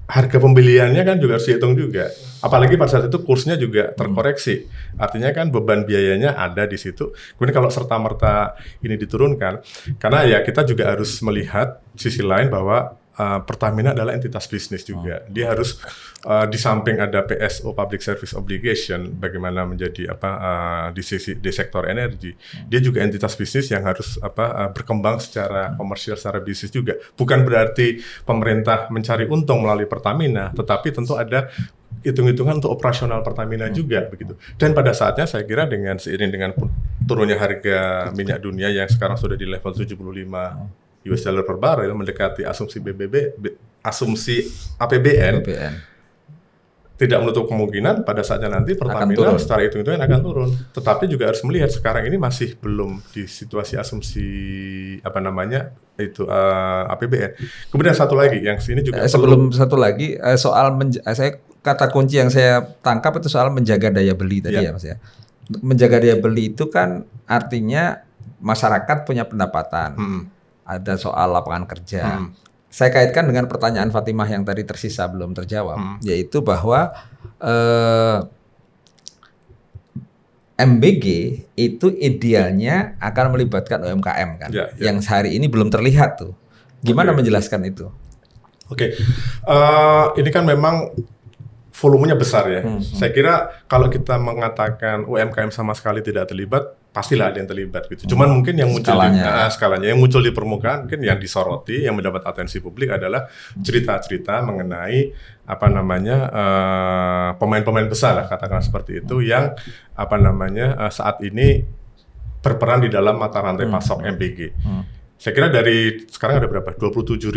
harga pembeliannya kan juga harus dihitung juga. Apalagi pada saat itu kursnya juga terkoreksi. Artinya kan beban biayanya ada di situ. Kemudian kalau serta-merta ini diturunkan, karena ya kita juga harus melihat sisi lain bahwa Pertamina adalah entitas bisnis juga. Dia harus di samping ada PSO Public Service Obligation, bagaimana menjadi di sektor energi. Dia juga entitas bisnis yang harus berkembang secara komersial, secara bisnis juga. Bukan berarti pemerintah mencari untung melalui Pertamina, tetapi tentu ada hitung-hitungan untuk operasional Pertamina juga begitu. Dan pada saatnya saya kira seiring dengan turunnya harga minyak dunia yang sekarang sudah di level 75 US dollar per barrel mendekati asumsi asumsi APBN, tidak menutup kemungkinan pada saatnya nanti Pertamina secara hitung-hitungan akan turun. Tetapi juga harus melihat sekarang ini masih belum di situasi asumsi APBN. Kemudian satu lagi yang sini juga saya kata kunci yang saya tangkap itu soal menjaga daya beli tadi ya Mas ya. Menjaga daya beli itu kan artinya masyarakat punya pendapatan. Ada soal lapangan kerja. Saya kaitkan dengan pertanyaan Fatimah yang tadi tersisa belum terjawab, yaitu bahwa MBG itu idealnya akan melibatkan UMKM kan, yang sehari ini belum terlihat tuh. Gimana menjelaskan itu? Ini kan memang volumenya besar ya. Saya kira kalau kita mengatakan UMKM sama sekali tidak terlibat, pastilah ada yang terlibat gitu. Cuman mungkin yang muncul skalanya yang muncul di permukaan, mungkin yang disoroti, yang mendapat atensi publik adalah cerita-cerita mengenai pemain-pemain besar lah, katakan seperti itu, yang saat ini berperan di dalam mata rantai pasok MBG. Saya kira dari sekarang ada berapa? 27.000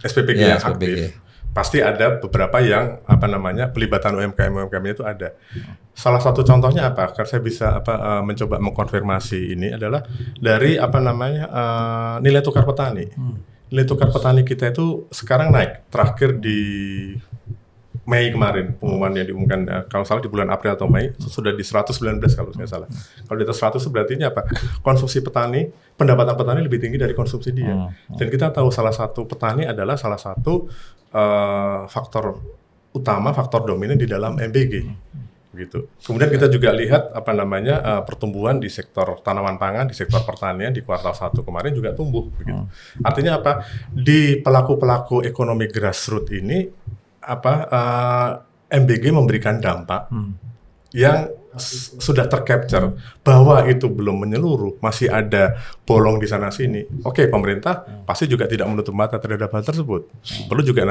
SPPG yang aktif. Pasti ada beberapa yang pelibatan UMKM-nya itu ada. Salah satu contohnya apa? Karena saya bisa mencoba mengkonfirmasi ini adalah dari nilai tukar petani. Nilai tukar petani kita itu sekarang naik. Terakhir di Mei kemarin pengumuman yang diumumkan, kalau salah di bulan April atau Mei sudah di 119 kalau nggak salah. Kalau di atas 100 berarti ini apa? Konsumsi petani, pendapatan petani lebih tinggi dari konsumsi dia. Dan kita tahu salah satu petani adalah salah satu faktor utama, faktor dominan di dalam MBG. Gitu. Kemudian kita juga lihat pertumbuhan di sektor tanaman pangan, di sektor pertanian di kuartal 1 kemarin juga tumbuh. Begitu. Artinya apa? Di pelaku-pelaku ekonomi grassroots ini MBG memberikan dampak yang sudah tercapture, bahwa itu belum menyeluruh, masih ada bolong di sana sini. Oke, pemerintah pasti juga tidak menutup mata terhadap hal tersebut. Perlu juga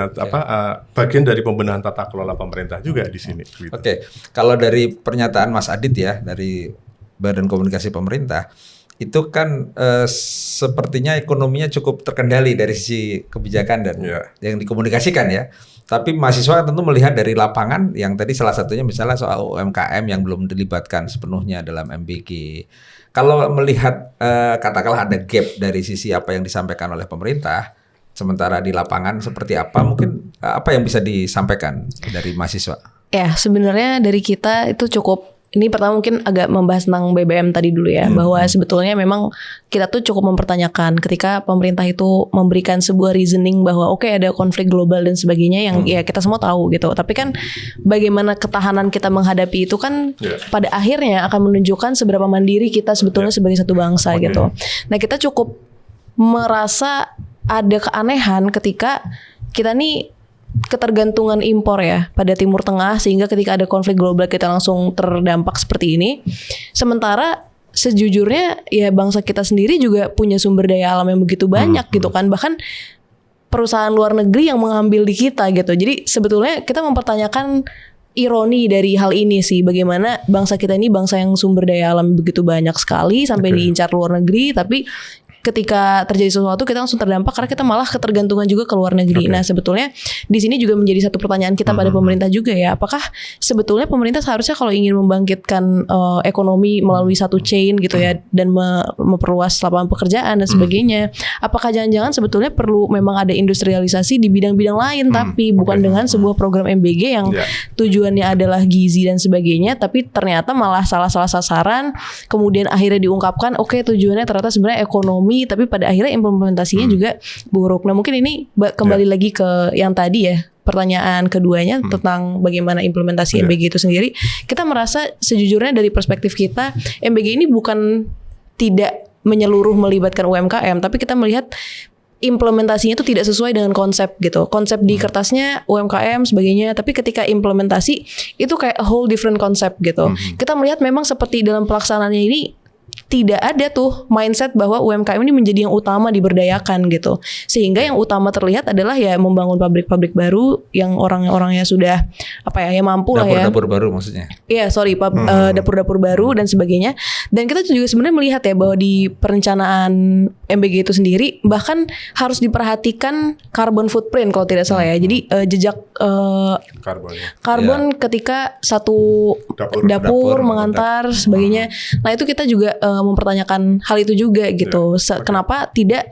bagian dari pembenahan tata kelola pemerintah juga di sini. Gitu.
Oke, kalau dari pernyataan Mas Adit ya dari Badan Komunikasi Pemerintah, itu kan sepertinya ekonominya cukup terkendali dari sisi kebijakan dan yang dikomunikasikan ya. Tapi mahasiswa tentu melihat dari lapangan yang tadi salah satunya misalnya soal UMKM yang belum dilibatkan sepenuhnya dalam MBG. Kalau melihat katakanlah ada gap dari sisi apa yang disampaikan oleh pemerintah, sementara di lapangan seperti apa, mungkin apa yang bisa disampaikan dari mahasiswa?
Ya sebenarnya dari kita itu cukup ini pertama mungkin agak membahas tentang BBM tadi dulu ya, bahwa sebetulnya memang kita tuh cukup mempertanyakan ketika pemerintah itu memberikan sebuah reasoning bahwa oke, ada konflik global dan sebagainya yang ya kita semua tahu gitu. Tapi kan bagaimana ketahanan kita menghadapi itu kan pada akhirnya akan menunjukkan seberapa mandiri kita sebetulnya sebagai satu bangsa gitu. Nah, kita cukup merasa ada keanehan ketika kita nih ketergantungan impor ya pada Timur Tengah, sehingga ketika ada konflik global kita langsung terdampak seperti ini. Sementara sejujurnya ya bangsa kita sendiri juga punya sumber daya alam yang begitu banyak gitu kan, bahkan perusahaan luar negeri yang mengambil di kita gitu. Jadi sebetulnya kita mempertanyakan ironi dari hal ini sih, bagaimana bangsa kita ini bangsa yang sumber daya alam begitu banyak sekali sampai diincar luar negeri, tapi ketika terjadi sesuatu kita langsung terdampak karena kita malah ketergantungan juga ke luar negeri. Nah, sebetulnya di sini juga menjadi satu pertanyaan kita pada pemerintah juga ya. Apakah sebetulnya pemerintah seharusnya kalau ingin membangkitkan ekonomi melalui satu chain gitu ya, dan memperluas lapangan pekerjaan dan sebagainya, apakah jangan-jangan sebetulnya perlu memang ada industrialisasi di bidang-bidang lain, tapi bukan dengan sebuah program MBG yang tujuannya adalah gizi dan sebagainya, tapi ternyata malah salah-salah sasaran, kemudian akhirnya diungkapkan oke, tujuannya ternyata sebenarnya ekonomi, tapi pada akhirnya implementasinya juga buruk. Nah, mungkin ini kembali lagi ke yang tadi ya, pertanyaan keduanya tentang bagaimana implementasi MBG itu sendiri. Kita merasa sejujurnya dari perspektif kita, MBG ini bukan tidak menyeluruh melibatkan UMKM, tapi kita melihat implementasinya itu tidak sesuai dengan konsep gitu. Konsep di kertasnya UMKM sebagainya, tapi ketika implementasi itu kayak a whole different concept gitu. Kita melihat memang seperti dalam pelaksanaannya ini tidak ada tuh mindset bahwa UMKM ini menjadi yang utama diberdayakan gitu. Sehingga yang utama terlihat adalah ya membangun pabrik-pabrik baru yang orang-orangnya sudah apa ya, mampu lah ya.
Dapur-dapur baru maksudnya.
Iya, dapur-dapur baru dan sebagainya. Dan kita juga sebenarnya melihat ya bahwa di perencanaan MBG itu sendiri bahkan harus diperhatikan carbon footprint kalau tidak salah ya. Jadi jejak karbon ketika satu dapur mengantar sebagainya. Nah, itu kita juga mempertanyakan hal itu juga gitu. Kenapa tidak,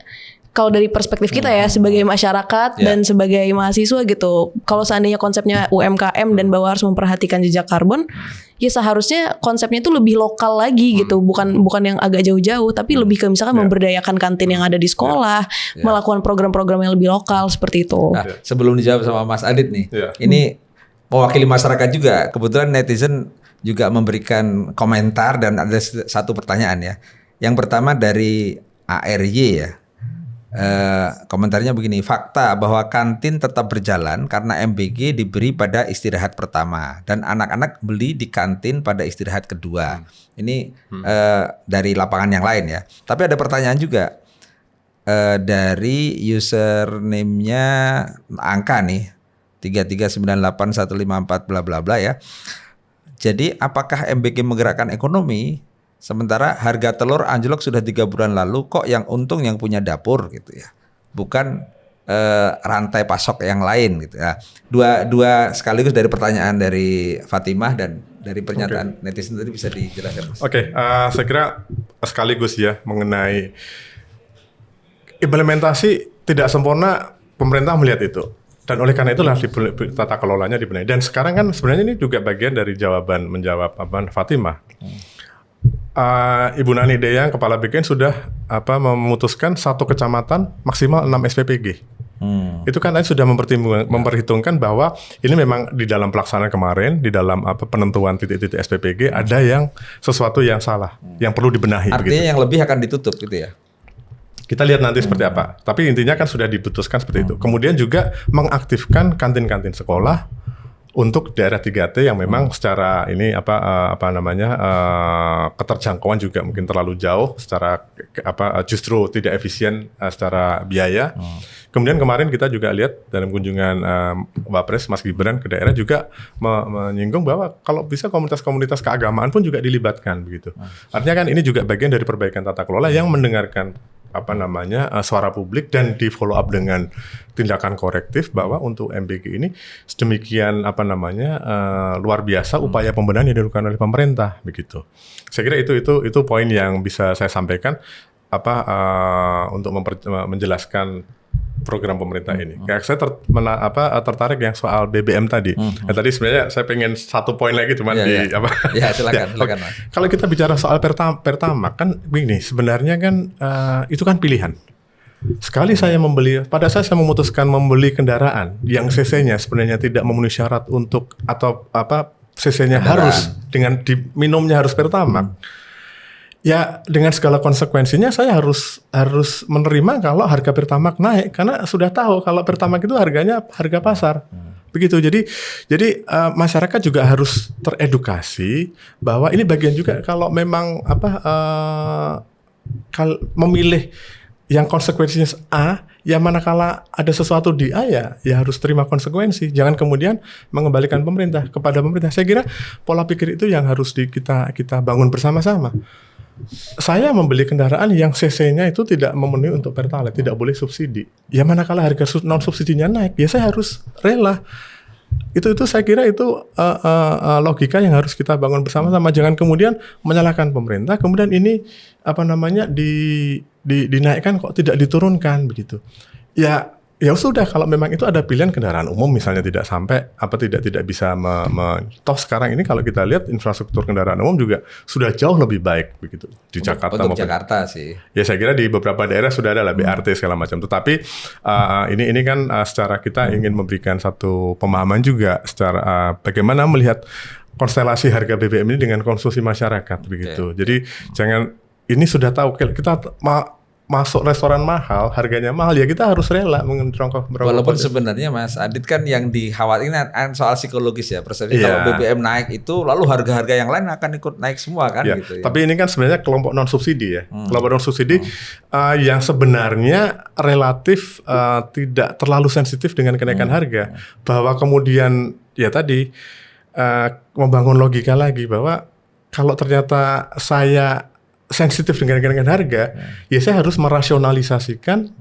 kalau dari perspektif kita ya sebagai masyarakat dan sebagai mahasiswa gitu, kalau seandainya konsepnya UMKM dan bahwa harus memperhatikan jejak karbon, ya seharusnya konsepnya itu lebih lokal lagi gitu, bukan yang agak jauh-jauh, tapi lebih ke misalkan memberdayakan kantin yang ada di sekolah, melakukan program-program yang lebih lokal seperti itu.
Nah, sebelum dijawab sama Mas Adit nih, ini mewakili masyarakat juga. Kebetulan netizen juga memberikan komentar dan ada satu pertanyaan ya. Yang pertama dari ARY ya. Komentarnya begini, fakta bahwa kantin tetap berjalan karena MBG diberi pada istirahat pertama dan anak-anak beli di kantin pada istirahat kedua. Ini dari lapangan yang lain ya. Tapi ada pertanyaan juga dari username-nya angka nih 3398154 bla bla bla ya. Jadi apakah MBG menggerakkan ekonomi sementara harga telur anjlok sudah 3 bulan lalu, kok yang untung yang punya dapur gitu ya, bukan rantai pasok yang lain gitu ya. Dua sekaligus dari pertanyaan dari Fatimah dan dari pernyataan netizen tadi bisa dijelaskan Mas.
Saya kira sekaligus ya mengenai implementasi tidak sempurna, pemerintah melihat itu. Dan oleh karena itulah tata kelolanya dibenahi. Dan sekarang kan sebenarnya ini juga bagian dari menjawab Fatimah. Ibu Nani Deyang, Kepala BKN sudah memutuskan satu kecamatan maksimal 6 SPPG. Itu kan tadi sudah memperhitungkan bahwa ini memang di dalam pelaksanaan kemarin, di dalam penentuan titik-titik SPPG ada yang sesuatu yang salah, yang perlu dibenahi.
Artinya begitu. Yang lebih akan ditutup gitu ya?
Kita lihat nanti seperti apa. Tapi intinya kan sudah diputuskan seperti itu. Kemudian juga mengaktifkan kantin-kantin sekolah untuk daerah 3T yang memang secara ini keterjangkauan juga mungkin terlalu jauh, secara justru tidak efisien secara biaya. Kemudian kemarin kita juga lihat dalam kunjungan Wapres Mas Gibran ke daerah juga menyinggung bahwa kalau bisa komunitas-komunitas keagamaan pun juga dilibatkan begitu. Artinya kan ini juga bagian dari perbaikan tata kelola yang mendengarkan suara publik dan di follow up dengan tindakan korektif bahwa untuk MBG ini sedemikian luar biasa upaya pembenahan yang dilakukan oleh pemerintah begitu. Saya kira itu poin yang bisa saya sampaikan untuk menjelaskan program pemerintah ini. Kayak saya tertarik yang soal BBM tadi. Nah, tadi sebenarnya saya pengen satu poin lagi cuman
silakan. Mas.
Kalau kita bicara soal Pertamax kan begini, sebenarnya kan itu kan pilihan. Sekali saya memutuskan membeli kendaraan yang CC-nya sebenarnya tidak memenuhi syarat untuk atau CC-nya harus dengan diminumnya harus Pertamax. Ya dengan segala konsekuensinya saya harus menerima kalau harga Pertamax naik karena sudah tahu kalau Pertamax itu harganya harga pasar. Begitu. Jadi masyarakat juga harus teredukasi bahwa ini bagian juga kalau memang memilih yang konsekuensinya A, ya manakala ada sesuatu di A ya harus terima konsekuensi. Jangan kemudian mengembalikan pemerintah kepada pemerintah. Saya kira pola pikir itu yang harus kita bangun bersama-sama. Saya membeli kendaraan yang CC-nya itu tidak memenuhi untuk Pertalite, tidak boleh subsidi. Ya manakala harga non subsidinya naik, ya saya harus rela. Itu saya kira itu logika yang harus kita bangun bersama-sama. Jangan kemudian menyalahkan pemerintah, kemudian ini dinaikkan kok tidak diturunkan begitu. Ya sudah, kalau memang itu ada pilihan kendaraan umum misalnya tidak sampai tidak bisa toh sekarang ini kalau kita lihat infrastruktur kendaraan umum juga sudah jauh lebih baik begitu di Jakarta.
Untuk Jakarta sih.
Ya saya kira di beberapa daerah sudah ada lah BRT segala macam. Tetapi ini kan secara kita ingin memberikan satu pemahaman juga secara bagaimana melihat konstelasi harga BBM ini dengan konsumsi masyarakat begitu. Jadi jangan ini sudah tahu kita masuk restoran mahal, harganya mahal, ya kita harus rela mengerongkok berapa.
Walaupun sebenarnya Mas Adit kan yang dikhawatirkan soal psikologis ya, persepsi kalau BBM naik itu lalu harga-harga yang lain akan ikut naik semua kan gitu ya.
Tapi ini kan sebenarnya kelompok non subsidi ya. Kelompok non subsidi yang sebenarnya relatif tidak terlalu sensitif dengan kenaikan harga. Bahwa kemudian ya tadi membangun logika lagi bahwa kalau ternyata saya sensitif dengan kenaikan harga, ya saya harus merasionalisasikan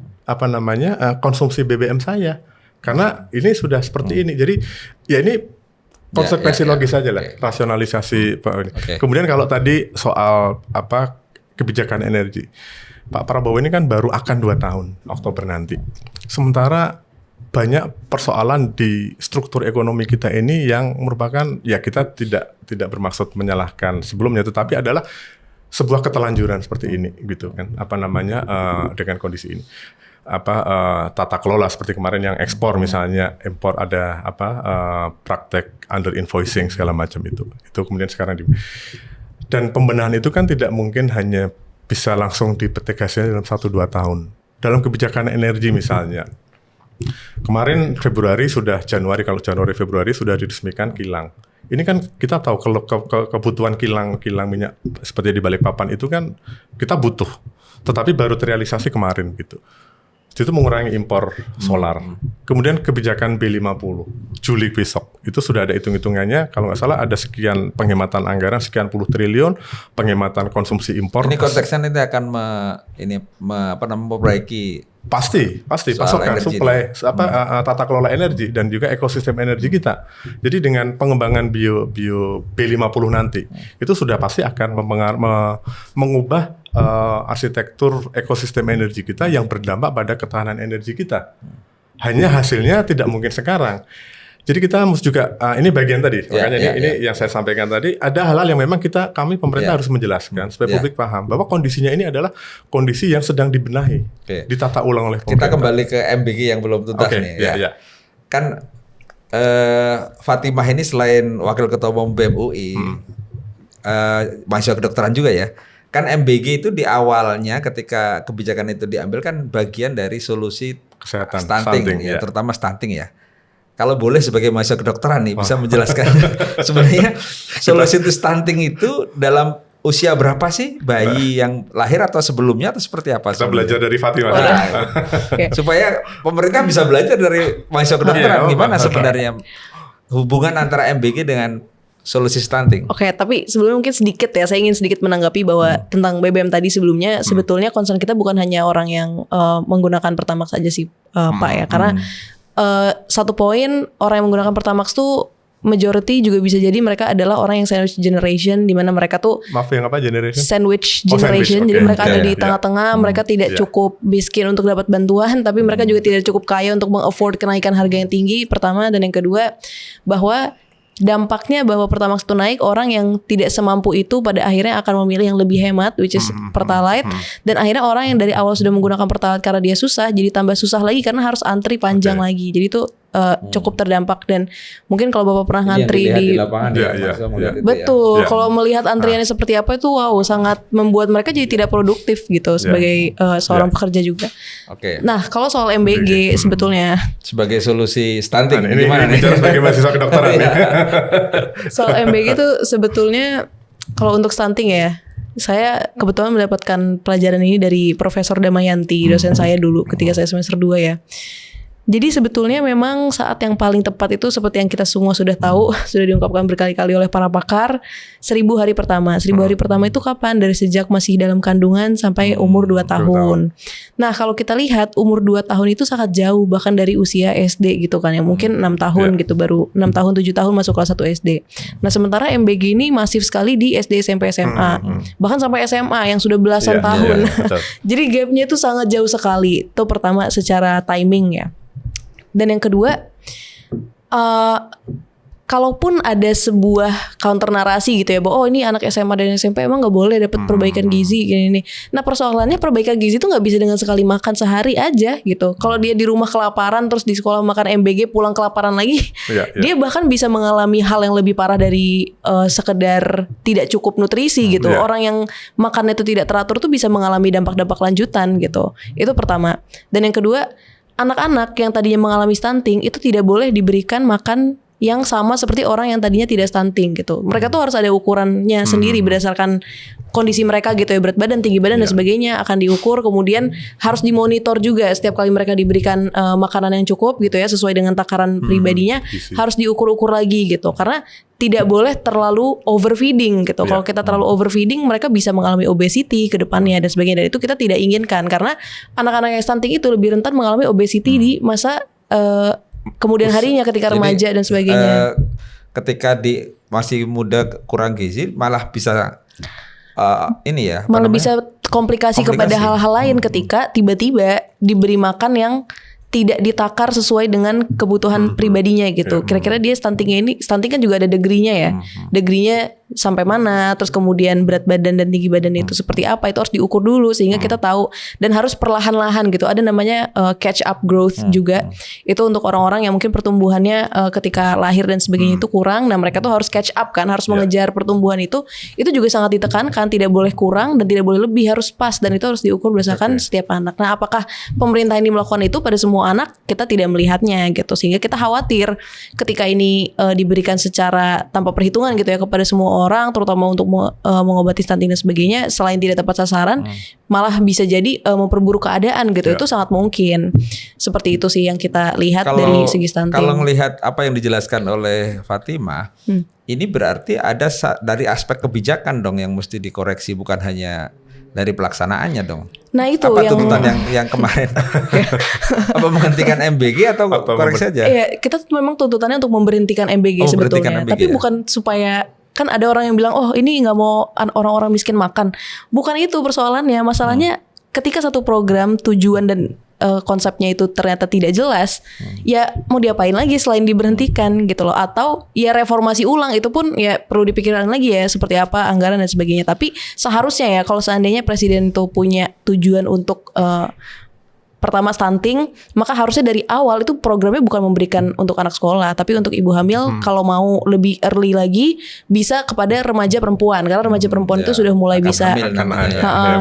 konsumsi BBM saya karena ini sudah seperti ini. Jadi ya ini konsekuensi logis saja lah, rasionalisasi. Kemudian kalau tadi soal kebijakan energi, Pak Prabowo ini kan baru akan 2 tahun Oktober nanti. Sementara banyak persoalan di struktur ekonomi kita ini yang merupakan ya kita tidak bermaksud menyalahkan sebelumnya, tetapi adalah sebuah ketelanjuran seperti ini gitu kan dengan kondisi ini tata kelola seperti kemarin yang ekspor misalnya impor ada praktek under invoicing segala macam itu kemudian sekarang dan pembenahan itu kan tidak mungkin hanya bisa langsung dipetik hasilnya dalam 1-2 tahun. Dalam kebijakan energi misalnya kemarin Januari Februari sudah diresmikan kilang. Ini kan kita tahu kalau kebutuhan kilang minyak seperti di Balikpapan itu kan kita butuh, tetapi baru terrealisasi kemarin gitu. Itu mengurangi impor solar. Kemudian kebijakan B50 Juli besok itu sudah ada hitung-hitungannya. Kalau nggak salah ada sekian penghematan anggaran sekian puluh triliun, penghematan konsumsi impor.
Ini konteksnya nanti akan memperbaiki.
Pasti pasokan suplai tata kelola energi dan juga ekosistem energi kita. Jadi dengan pengembangan bio B50 nanti itu sudah pasti akan mengubah arsitektur ekosistem energi kita yang berdampak pada ketahanan energi kita. Hanya hasilnya tidak mungkin sekarang. Jadi kita harus juga ini bagian tadi, makanya ini yang saya sampaikan tadi ada hal-hal yang memang kami pemerintah harus menjelaskan supaya publik paham bahwa kondisinya ini adalah kondisi yang sedang dibenahi, ditata ulang oleh pemerintah.
Kita kembali ke MBG yang belum tuntas nih. Kan Fatimah ini selain Wakil Ketua Umum BEM UI, mahasiswa kedokteran juga ya. Kan MBG itu di awalnya ketika kebijakan itu diambil kan bagian dari solusi kesehatan stunting ya, terutama stunting ya. Kalau boleh sebagai mahasiswa kedokteran nih bisa menjelaskan sebenarnya solusi untuk stunting itu dalam usia berapa sih bayi yang lahir atau sebelumnya atau seperti apa?
Kita belajar dari Fatimah.
Supaya pemerintah bisa belajar dari mahasiswa kedokteran gimana sebenarnya hubungan antara MBG dengan solusi stunting.
Oke, tapi sebelumnya mungkin sedikit ya, saya ingin sedikit menanggapi bahwa tentang BBM tadi sebelumnya sebetulnya concern kita bukan hanya orang yang menggunakan Pertamax saja sih Pak ya, karena satu poin orang yang menggunakan Pertamax tuh majority juga bisa jadi mereka adalah orang yang sandwich generation, di mana mereka tuh
Maaf, yang apa generation?
sandwich
Oh,
generation.
sandwich,
Jadi
oke.
mereka ada
Iya,
di
iya.
tengah-tengah, mereka tidak
Iya.
cukup miskin untuk dapat bantuan, tapi mereka juga tidak cukup kaya untuk meng-afford kenaikan harga yang tinggi. Pertama, dan yang kedua bahwa dampaknya bahwa Pertamax itu naik, orang yang tidak semampu itu pada akhirnya akan memilih yang lebih hemat, which is Pertalite, dan akhirnya orang yang dari awal sudah menggunakan Pertalite karena dia susah, jadi tambah susah lagi karena harus antri panjang
Oke.
lagi. Jadi itu cukup terdampak, dan mungkin kalau Bapak pernah
Ini yang
ngantri
dilihat
di
lapangan
Iya,
ya,
iya,
mahasiswa melihat itu ya.
betul,
Iya.
kalau melihat antriannya seperti apa itu wow, sangat membuat mereka jadi tidak produktif gitu sebagai seorang
Iya.
pekerja juga.
Oke.
Nah, kalau soal MBG sebetulnya
Sebagai solusi stunting
Ini
gimana nih?
bicara sebagai mahasiswa kedokteran nih.
soal MBG itu sebetulnya kalau untuk stunting ya, saya kebetulan mendapatkan pelajaran ini dari Profesor Damayanti, dosen saya dulu ketika saya semester 2 ya. Jadi sebetulnya memang saat yang paling tepat itu seperti yang kita semua sudah tahu, sudah diungkapkan berkali-kali oleh para pakar, 1000 hari pertama. 1000 hari pertama itu kapan? Dari sejak masih dalam kandungan sampai umur 2 tahun. Nah, kalau kita lihat umur 2 tahun itu sangat jauh, bahkan dari usia SD gitu kan, yang mungkin 6 tahun gitu, baru 6 tahun 7 tahun masuk kelas 1 SD. Nah, sementara MBG ini masif sekali di SD, SMP, SMA. Bahkan sampai SMA yang sudah belasan
Iya,
tahun.
iya, betul.
Jadi gapnya itu sangat jauh sekali. Itu pertama secara timing ya. Dan yang kedua, kalaupun ada sebuah counter narasi gitu ya, bahwa oh ini anak SMA dan SMP emang nggak boleh dapat perbaikan gizi gini nih. Nah persoalannya perbaikan gizi itu nggak bisa dengan sekali makan sehari aja gitu. Kalau dia di rumah kelaparan terus di sekolah makan MBG pulang kelaparan lagi,
Iya, iya.
dia bahkan bisa mengalami hal yang lebih parah dari sekedar tidak cukup nutrisi gitu.
Iya.
Orang yang makannya itu tidak teratur tuh bisa mengalami dampak-dampak lanjutan gitu. Itu pertama. Dan yang kedua, anak-anak yang tadinya mengalami stunting itu tidak boleh diberikan makan yang sama seperti orang yang tadinya tidak stunting gitu. Mereka tuh harus ada ukurannya sendiri berdasarkan kondisi mereka gitu ya, berat badan, tinggi badan dan sebagainya akan diukur, kemudian harus dimonitor juga setiap kali mereka diberikan makanan yang cukup gitu ya, sesuai dengan takaran pribadinya, harus diukur-ukur lagi gitu. Karena tidak boleh terlalu overfeeding gitu. Kalau kita terlalu overfeeding, mereka bisa mengalami obesity ke depannya dan sebagainya. Dan itu kita tidak inginkan karena anak-anak yang stunting itu lebih rentan mengalami obesity di masa kemudian harinya ketika remaja dan sebagainya.
Ketika masih muda kurang gizi malah bisa ini ya.
Malah bisa komplikasi kepada hal-hal lain ketika tiba-tiba diberi makan yang tidak ditakar sesuai dengan kebutuhan pribadinya gitu. Kira-kira dia stuntingnya ini, stunting kan juga ada degree-nya ya. Degree-nya sampai mana, terus kemudian berat badan dan tinggi badan itu seperti apa, itu harus diukur dulu sehingga kita tahu, dan harus perlahan-lahan gitu. Ada namanya catch up growth juga. Itu untuk orang-orang yang mungkin pertumbuhannya ketika lahir dan sebagainya itu kurang. Nah, mereka tuh harus catch up kan, harus mengejar pertumbuhan itu. Itu juga sangat ditekankan, tidak boleh kurang dan tidak boleh lebih, harus pas, dan itu harus diukur berdasarkan setiap anak. Nah, apakah pemerintah ini melakukan itu pada semua anak? Kita tidak melihatnya gitu. Sehingga kita khawatir ketika ini diberikan secara tanpa perhitungan gitu ya kepada semua orang, terutama untuk mengobati stunting dan sebagainya, selain tidak tepat sasaran, malah bisa jadi memperburuk keadaan gitu. Itu sangat mungkin. Seperti itu sih yang kita lihat dari segi stunting.
Kalau melihat apa yang dijelaskan oleh Fatimah, ini berarti ada dari aspek kebijakan dong yang mesti dikoreksi, bukan hanya dari pelaksanaannya dong.
Nah itu
apa
yang
tuntutan yang kemarin? Apa menghentikan MBG atau koreksi saja?
Iya, kita memang tuntutannya untuk memberhentikan MBG sebetulnya.
MBG,
tapi
ya?
bukan supaya, kan ada orang yang bilang oh ini nggak mau orang-orang miskin makan. Bukan itu persoalannya. Masalahnya ketika satu program tujuan dan konsepnya itu ternyata tidak jelas, ya mau diapain lagi selain diberhentikan gitu loh. Atau ya reformasi ulang, itu pun ya perlu dipikirkan lagi ya seperti apa anggaran dan sebagainya. Tapi seharusnya ya kalau seandainya presiden itu punya tujuan untuk pertama stunting, maka harusnya dari awal itu programnya bukan memberikan untuk anak sekolah, tapi untuk ibu hamil. Kalau mau lebih early lagi bisa kepada remaja perempuan, karena remaja perempuan itu sudah mulai bisa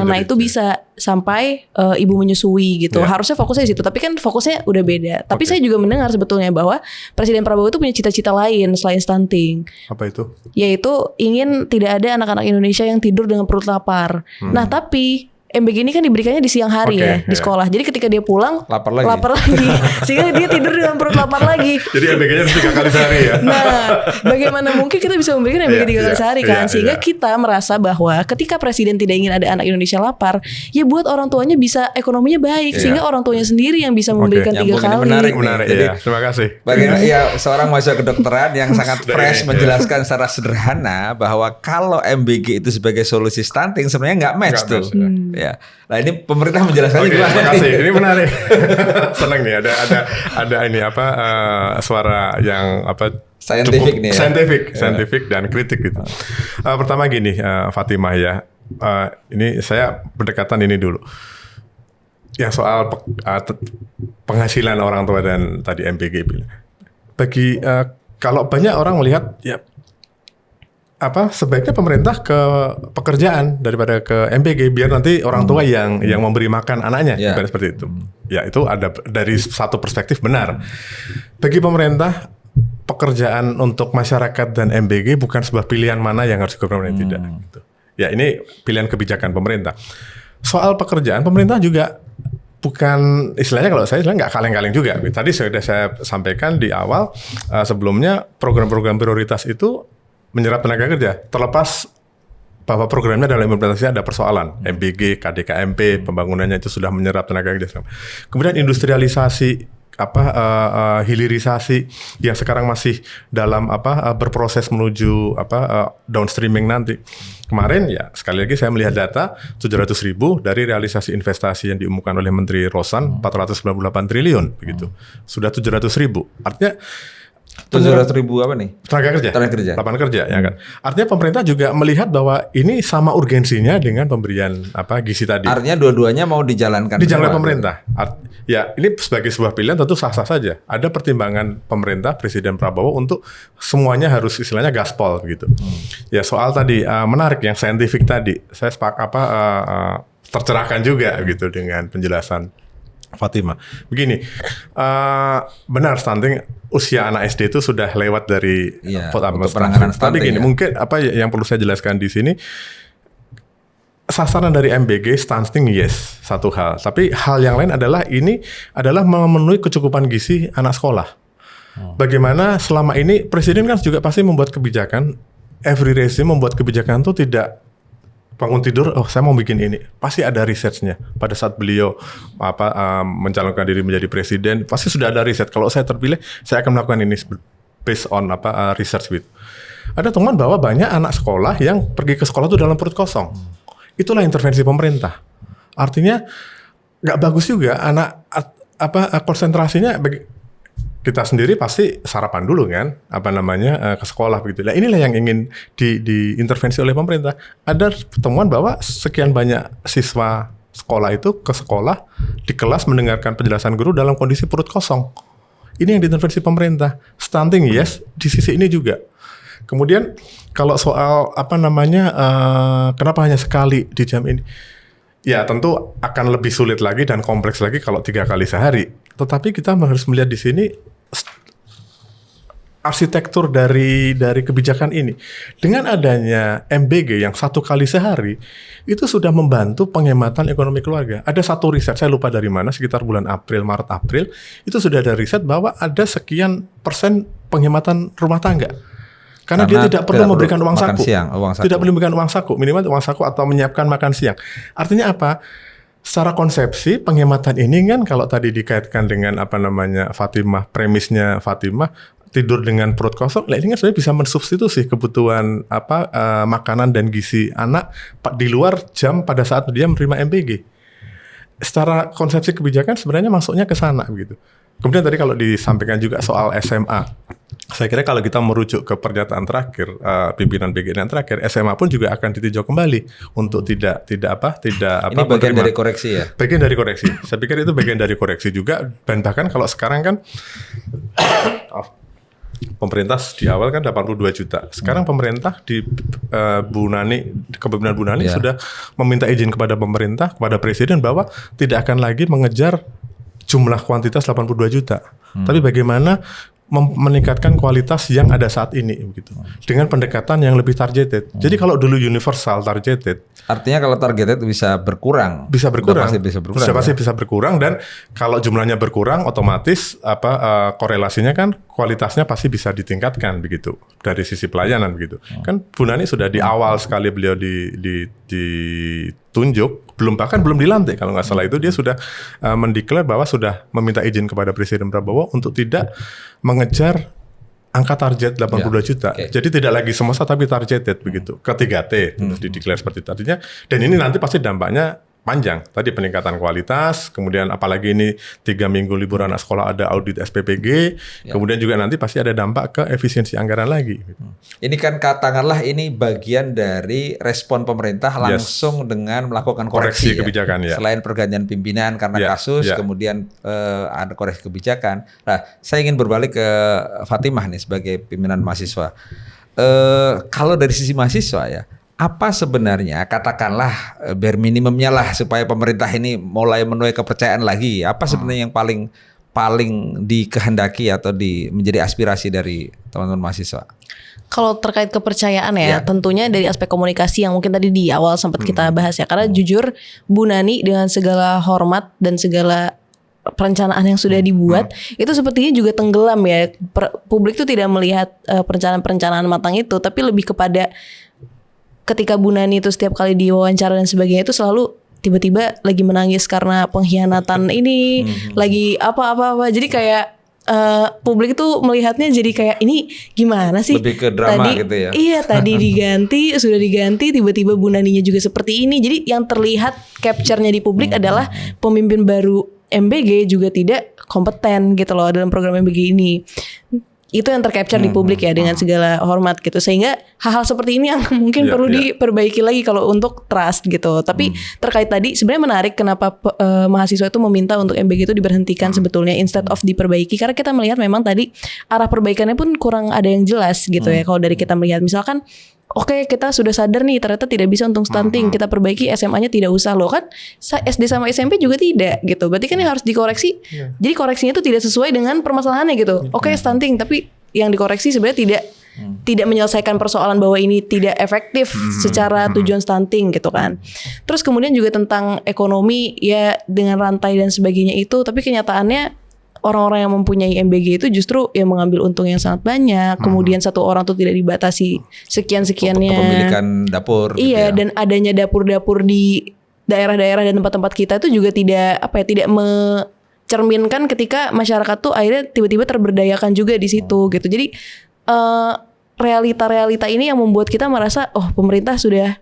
nah itu bisa sampai ibu menyusui gitu. Harusnya fokusnya di situ, tapi kan fokusnya udah beda. Tapi saya juga mendengar sebetulnya bahwa Presiden Prabowo itu punya cita-cita lain selain stunting.
Apa itu?
Yaitu ingin tidak ada anak-anak Indonesia yang tidur dengan perut lapar. Nah, tapi MBG ini kan diberikannya di siang hari
Oke,
di
ya.
sekolah. Jadi ketika dia pulang
Lapar lagi.
Sehingga dia tidur dengan perut lapar lagi.
Jadi MBG-nya 3 kali sehari ya.
Nah, bagaimana mungkin kita bisa memberikan MBG 3 kali sehari kan? Sehingga
iya.
kita merasa bahwa ketika presiden tidak ingin ada anak Indonesia lapar, ya buat orang tuanya bisa ekonominya baik,
Iya.
sehingga orang tuanya sendiri yang bisa memberikan 3
Nyambung, ini
kali.
menarik.
Menarik
Jadi,
ya. Terima kasih.
Bagaimana ya seorang mahasiswa kedokteran yang sangat
Sudah
fresh
ini,
menjelaskan secara sederhana bahwa kalau MBG itu sebagai solusi stunting sebenarnya nggak match
Nggak
tuh.
match,
Ya. Nah ini pemerintah menjelaskannya
Oke,
gimana?
terima kasih.
nih?
Ini menarik. Senang nih ada ini apa suara yang apa
Scientific nih ya.
Scientific dan kritik gitu. Pertama gini, Fatimah ya. Ini saya pendekatan ini dulu. Yang soal penghasilan orang tua dan tadi MBG bilang. Bagi kalau banyak orang melihat ya sebaiknya pemerintah ke pekerjaan daripada ke MBG biar nanti orang tua yang memberi makan anaknya,
Ya.
seperti itu. Ya itu ada dari satu perspektif benar. Bagi pemerintah pekerjaan untuk masyarakat dan MBG bukan sebuah pilihan mana yang harus dilakukan tidak. Gitu. Ya ini pilihan kebijakan pemerintah. Soal pekerjaan pemerintah juga bukan istilahnya kalau saya nggak kaleng-kaleng juga. Tadi sudah saya sampaikan di awal sebelumnya program-program prioritas itu menyerap tenaga kerja. Terlepas bahwa programnya dalam implementasinya ada persoalan. MBG, KDKMP, pembangunannya itu sudah menyerap tenaga kerja. Kemudian industrialisasi, hilirisasi yang sekarang masih dalam berproses menuju downstreaming nanti. Kemarin ya sekali lagi saya melihat data 700.000 dari realisasi investasi yang diumumkan oleh Menteri Rosan 498 triliun begitu. Sudah 700.000. Artinya
700.000 apa nih?
tenaga kerja, lapangan kerja, ya kan. Artinya pemerintah juga melihat bahwa ini sama urgensinya dengan pemberian gizi tadi.
Artinya dua-duanya mau dijalankan.
Dijalankan
semua.
pemerintah. Ya ini sebagai sebuah pilihan tentu sah-sah saja. Ada pertimbangan pemerintah Presiden Prabowo untuk semuanya harus istilahnya gaspol gitu. Ya soal tadi menarik yang saintifik tadi, saya tercerahkan juga gitu dengan penjelasan Fatimah. Begini, benar stunting usia anak SD itu sudah lewat dari
untuk penanganan stunting.
Tapi gini, mungkin yang perlu saya jelaskan di sini, sasaran dari MBG stunting yes satu hal, tapi hal yang lain adalah ini adalah memenuhi kecukupan gizi anak sekolah. Bagaimana selama ini Presiden kan juga pasti membuat kebijakan, every regime membuat kebijakan itu tidak bangun tidur, saya mau bikin ini. Pasti ada research-nya. Pada saat beliau mencalonkan diri menjadi presiden, pasti sudah ada riset. Kalau saya terpilih, saya akan melakukan ini based on research gitu. Ada temuan bahwa banyak anak sekolah yang pergi ke sekolah itu dalam perut kosong. Itulah intervensi pemerintah. Artinya nggak bagus juga anak konsentrasinya kita sendiri pasti sarapan dulu kan, ke sekolah begitu. Nah inilah yang ingin diintervensi oleh pemerintah. Ada temuan bahwa sekian banyak siswa sekolah itu ke sekolah di kelas mendengarkan penjelasan guru dalam kondisi perut kosong. Ini yang diintervensi pemerintah. Stunting yes, di sisi ini juga. Kemudian kalau soal kenapa hanya sekali di jam ini? Ya tentu akan lebih sulit lagi dan kompleks lagi kalau 3 kali sehari. Tetapi kita harus melihat di sini arsitektur dari kebijakan ini. Dengan adanya MBG yang 1 kali sehari, itu sudah membantu penghematan ekonomi keluarga. Ada satu riset, saya lupa dari mana, sekitar bulan Maret April, itu sudah ada riset bahwa ada sekian persen penghematan rumah tangga. Karena dia tidak perlu memberikan uang saku. Tidak perlu memberikan uang saku, minimal uang saku atau menyiapkan makan siang. Artinya apa? Secara konsepsi penghematan ini kan kalau tadi dikaitkan dengan Fatimah, premisnya Fatimah tidur dengan perut kosong, ini kan sebenarnya bisa mensubstitusi kebutuhan makanan dan gizi anak di luar jam pada saat dia menerima MBG. Secara konsepsi kebijakan sebenarnya masuknya ke sana gitu. Kemudian tadi kalau disampaikan juga soal SMA, saya kira kalau kita merujuk ke pernyataan terakhir pimpinan BGN yang terakhir, SMA pun juga akan ditinjau kembali untuk tidak
ini bagian dari koreksi ya?
Bagian dari koreksi. Saya pikir itu bagian dari koreksi juga, dan bahkan kalau sekarang kan pemerintah di awal kan 82 juta. Sekarang pemerintah di Kepemimpinan Bu Nani sudah meminta izin kepada pemerintah, kepada presiden bahwa tidak akan lagi mengejar jumlah kuantitas 82 juta. Tapi bagaimana meningkatkan kualitas yang ada saat ini begitu. Dengan pendekatan yang lebih targeted. Jadi kalau dulu universal targeted,
Artinya kalau targeted bisa berkurang.
bisa berkurang.
Udah pasti bisa berkurang.
Pasti bisa berkurang, dan kalau jumlahnya berkurang otomatis korelasinya kan kualitasnya pasti bisa ditingkatkan begitu dari sisi pelayanan begitu. Kan Bu Nani sudah di awal sekali beliau ditunjuk, bahkan belum dilantik kalau nggak salah, itu dia sudah mendeklar bahwa sudah meminta izin kepada Presiden Prabowo untuk tidak mengejar angka target 82 juta.
Oke.
Jadi tidak lagi semesta tapi targeted begitu. Ke 3T terus dideklar seperti tadinya. Dan ini nanti pasti dampaknya panjang. Tadi peningkatan kualitas, kemudian apalagi ini 3 minggu libur anak sekolah ada audit SPPG, kemudian juga nanti pasti ada dampak ke efisiensi anggaran lagi.
Ini kan katakanlah ini bagian dari respon pemerintah langsung dengan melakukan koreksi ya.
kebijakan ya.
Selain pergantian pimpinan karena kasus, kemudian ada koreksi kebijakan. Nah, saya ingin berbalik ke Fatimah nih sebagai pimpinan mahasiswa. Kalau dari sisi mahasiswa ya, apa sebenarnya katakanlah bare minimumnya lah supaya pemerintah ini mulai menuai kepercayaan lagi? Apa sebenarnya yang paling dikehendaki atau menjadi aspirasi dari teman-teman mahasiswa?
Kalau terkait kepercayaan ya, tentunya dari aspek komunikasi yang mungkin tadi di awal sempat kita bahas ya. Karena jujur Bu Nani dengan segala hormat dan segala perencanaan yang sudah dibuat itu sepertinya juga tenggelam ya. Publik tuh tidak melihat perencanaan matang itu, tapi lebih kepada ketika Bu Nani itu setiap kali diwawancara dan sebagainya itu selalu tiba-tiba lagi menangis karena pengkhianatan ini, lagi apa-apa. Jadi kayak publik itu melihatnya jadi kayak ini gimana sih?
Lebih ke drama
tadi,
gitu ya.
Iya, tadi sudah diganti, tiba-tiba Bu Naninya juga seperti ini. Jadi yang terlihat capture-nya di publik adalah pemimpin baru MBG juga tidak kompeten gitu loh dalam program MBG ini. Itu yang tercapture di publik ya, dengan segala hormat gitu, sehingga hal-hal seperti ini yang mungkin perlu diperbaiki lagi kalau untuk trust gitu. Tapi terkait tadi sebenarnya menarik kenapa mahasiswa itu meminta untuk MBG itu diberhentikan sebetulnya instead of diperbaiki, karena kita melihat memang tadi arah perbaikannya pun kurang ada yang jelas gitu ya. Kalau dari kita melihat misalkan oke, kita sudah sadar nih ternyata tidak bisa untung stunting, kita perbaiki SMA-nya tidak usah loh kan, SD sama SMP juga tidak gitu. Berarti kan yang harus dikoreksi. Jadi koreksinya itu tidak sesuai dengan permasalahannya gitu. Oke, stunting, tapi yang dikoreksi sebenarnya tidak menyelesaikan persoalan bahwa ini tidak efektif secara tujuan stunting gitu kan. Terus kemudian juga tentang ekonomi ya, dengan rantai dan sebagainya itu, tapi kenyataannya orang-orang yang mempunyai MBG itu justru yang mengambil untung yang sangat banyak. Kemudian satu orang tuh tidak dibatasi sekian-sekiannya.
Kepemilikan dapur.
Iya,
gitu ya.
dan adanya dapur-dapur di daerah-daerah dan tempat-tempat kita itu juga tidak tidak mencerminkan ketika masyarakat tuh akhirnya tiba-tiba terberdayakan juga di situ gitu. Jadi realita-realita ini yang membuat kita merasa pemerintah sudah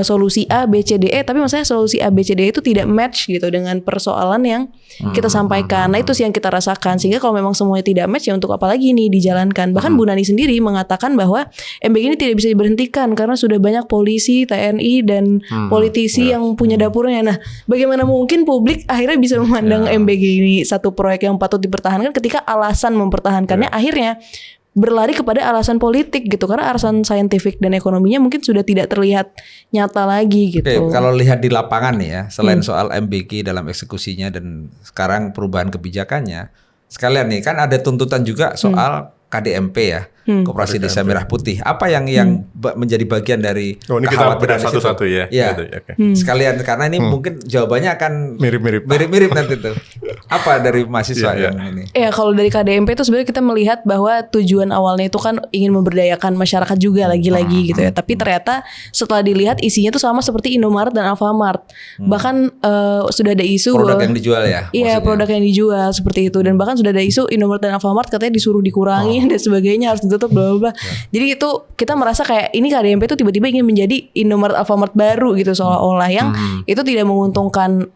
solusi A, B, C, D, E, tapi maksudnya solusi A, B, C, D itu tidak match gitu dengan persoalan yang kita sampaikan. Nah itu sih yang kita rasakan, sehingga kalau memang semuanya tidak match ya untuk apa lagi nih dijalankan. Bahkan Bu Nani sendiri mengatakan bahwa MBG ini tidak bisa diberhentikan karena sudah banyak polisi, TNI dan politisi yang punya dapurnya. Nah bagaimana mungkin publik akhirnya bisa memandang MBG ini satu proyek yang patut dipertahankan ketika alasan mempertahankannya akhirnya berlari kepada alasan politik gitu, karena alasan saintifik dan ekonominya mungkin sudah tidak terlihat nyata lagi gitu.
Oke, kalau lihat di lapangan nih ya, selain soal MBG dalam eksekusinya dan sekarang perubahan kebijakannya, sekalian nih kan ada tuntutan juga soal KDMP ya, Koperasi Desa Merah Putih. Apa yang menjadi bagian dari
ini kita bedah satu-satu ya.
Ya. Sekalian karena ini mungkin jawabannya akan mirip nanti tuh. Apa dari mahasiswa yang ini?
Ya kalau dari KDMP itu sebenarnya kita melihat bahwa tujuan awalnya itu kan ingin memberdayakan masyarakat juga lagi-lagi gitu ya. Tapi ternyata setelah dilihat isinya tuh sama seperti Indomaret dan Alfamart. Bahkan sudah ada isu
produk yang dijual ya.
Iya, produk yang dijual seperti itu, dan bahkan sudah ada isu Indomaret dan Alfamart katanya disuruh dikurangi dan sebagainya, harus ditutup bla bla bla. Jadi itu kita merasa kayak ini KDMP itu tiba-tiba ingin menjadi Indomaret Alfamart baru gitu seolah-olah, yang itu tidak menguntungkan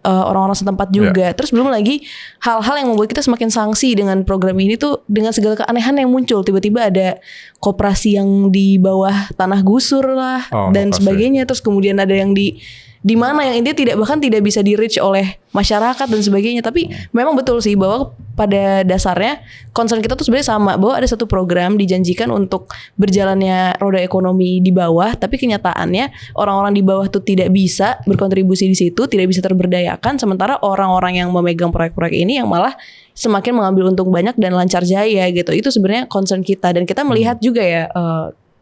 orang-orang setempat juga. Terus belum lagi hal-hal yang membuat kita semakin sanksi dengan program ini tuh dengan segala keanehan yang muncul. Tiba-tiba ada koperasi yang di bawah tanah gusur lah dan sebagainya. Terus kemudian ada yang di di mana yang ini bahkan tidak bisa di reach oleh masyarakat dan sebagainya. Tapi memang betul sih bahwa pada dasarnya concern kita tuh sebenarnya sama, bahwa ada satu program dijanjikan untuk berjalannya roda ekonomi di bawah, tapi kenyataannya orang-orang di bawah tuh tidak bisa berkontribusi di situ, tidak bisa terberdayakan, sementara orang-orang yang memegang proyek-proyek ini yang malah semakin mengambil untung banyak dan lancar jaya gitu. Itu sebenarnya concern kita, dan kita melihat juga ya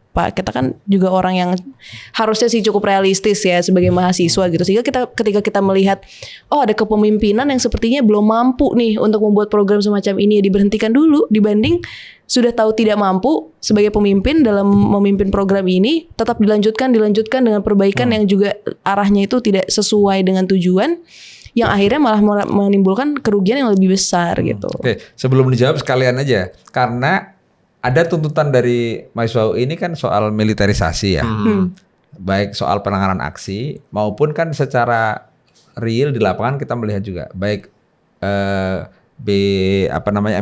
Pak, kita kan juga orang yang harusnya sih cukup realistis ya sebagai mahasiswa gitu. Sehingga ketika kita melihat ada kepemimpinan yang sepertinya belum mampu nih untuk membuat program semacam ini, ya diberhentikan dulu, dibanding sudah tahu tidak mampu sebagai pemimpin dalam memimpin program ini, tetap dilanjutkan dengan perbaikan yang juga arahnya itu tidak sesuai dengan tujuan, yang akhirnya malah menimbulkan kerugian yang lebih besar gitu.
Oke, sebelum dijawab sekalian aja, karena ada tuntutan dari mahasiswa ini kan soal militerisasi ya, baik soal penanganan aksi maupun kan secara real di lapangan kita melihat juga, baik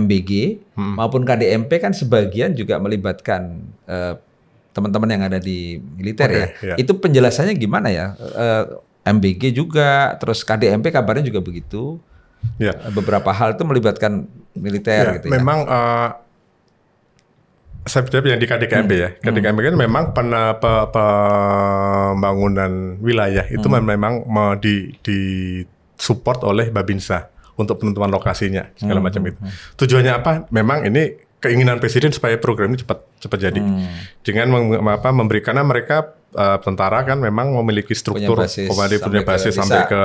MBG maupun KDMP kan sebagian juga melibatkan teman-teman yang ada di militer ya. Itu penjelasannya gimana ya? MBG juga, terus KDMP kabarnya juga begitu. Ya. Beberapa hal itu melibatkan militer gitu ya.
Memang saya pikir yang di KDKMP ya. KDKMP kan memang pembangunan wilayah itu memang di support oleh Babinsa untuk penentuan lokasinya segala macam itu. Tujuannya apa? Memang ini keinginan presiden supaya program ini cepat jadi. Dengan memberikan, karena mereka tentara kan memang memiliki struktur, punya basis sampai ke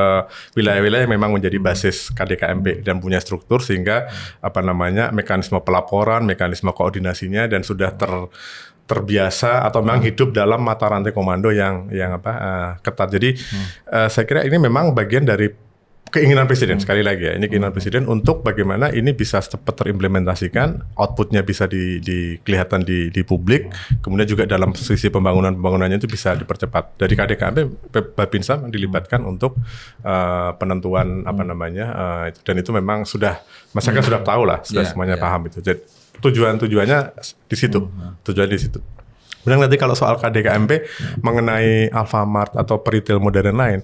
wilayah-wilayah yang memang menjadi basis KDKMP dan punya struktur, sehingga mekanisme pelaporan, mekanisme koordinasinya dan sudah terbiasa atau memang hidup dalam mata rantai komando yang ketat. Jadi saya kira ini memang bagian dari keinginan presiden, sekali lagi ya, ini keinginan presiden untuk bagaimana ini bisa cepat terimplementasikan, outputnya bisa kelihatan di publik, kemudian juga dalam sisi pembangunannya itu bisa dipercepat. Dari KDKMP, Babinsa dilibatkan untuk penentuan dan itu memang sudah masyarakat sudah tahu lah, sudah semuanya paham itu. Jadi tujuannya di situ, Kemudian nanti kalau soal KDKMP mengenai Alfamart atau peritel modern lain,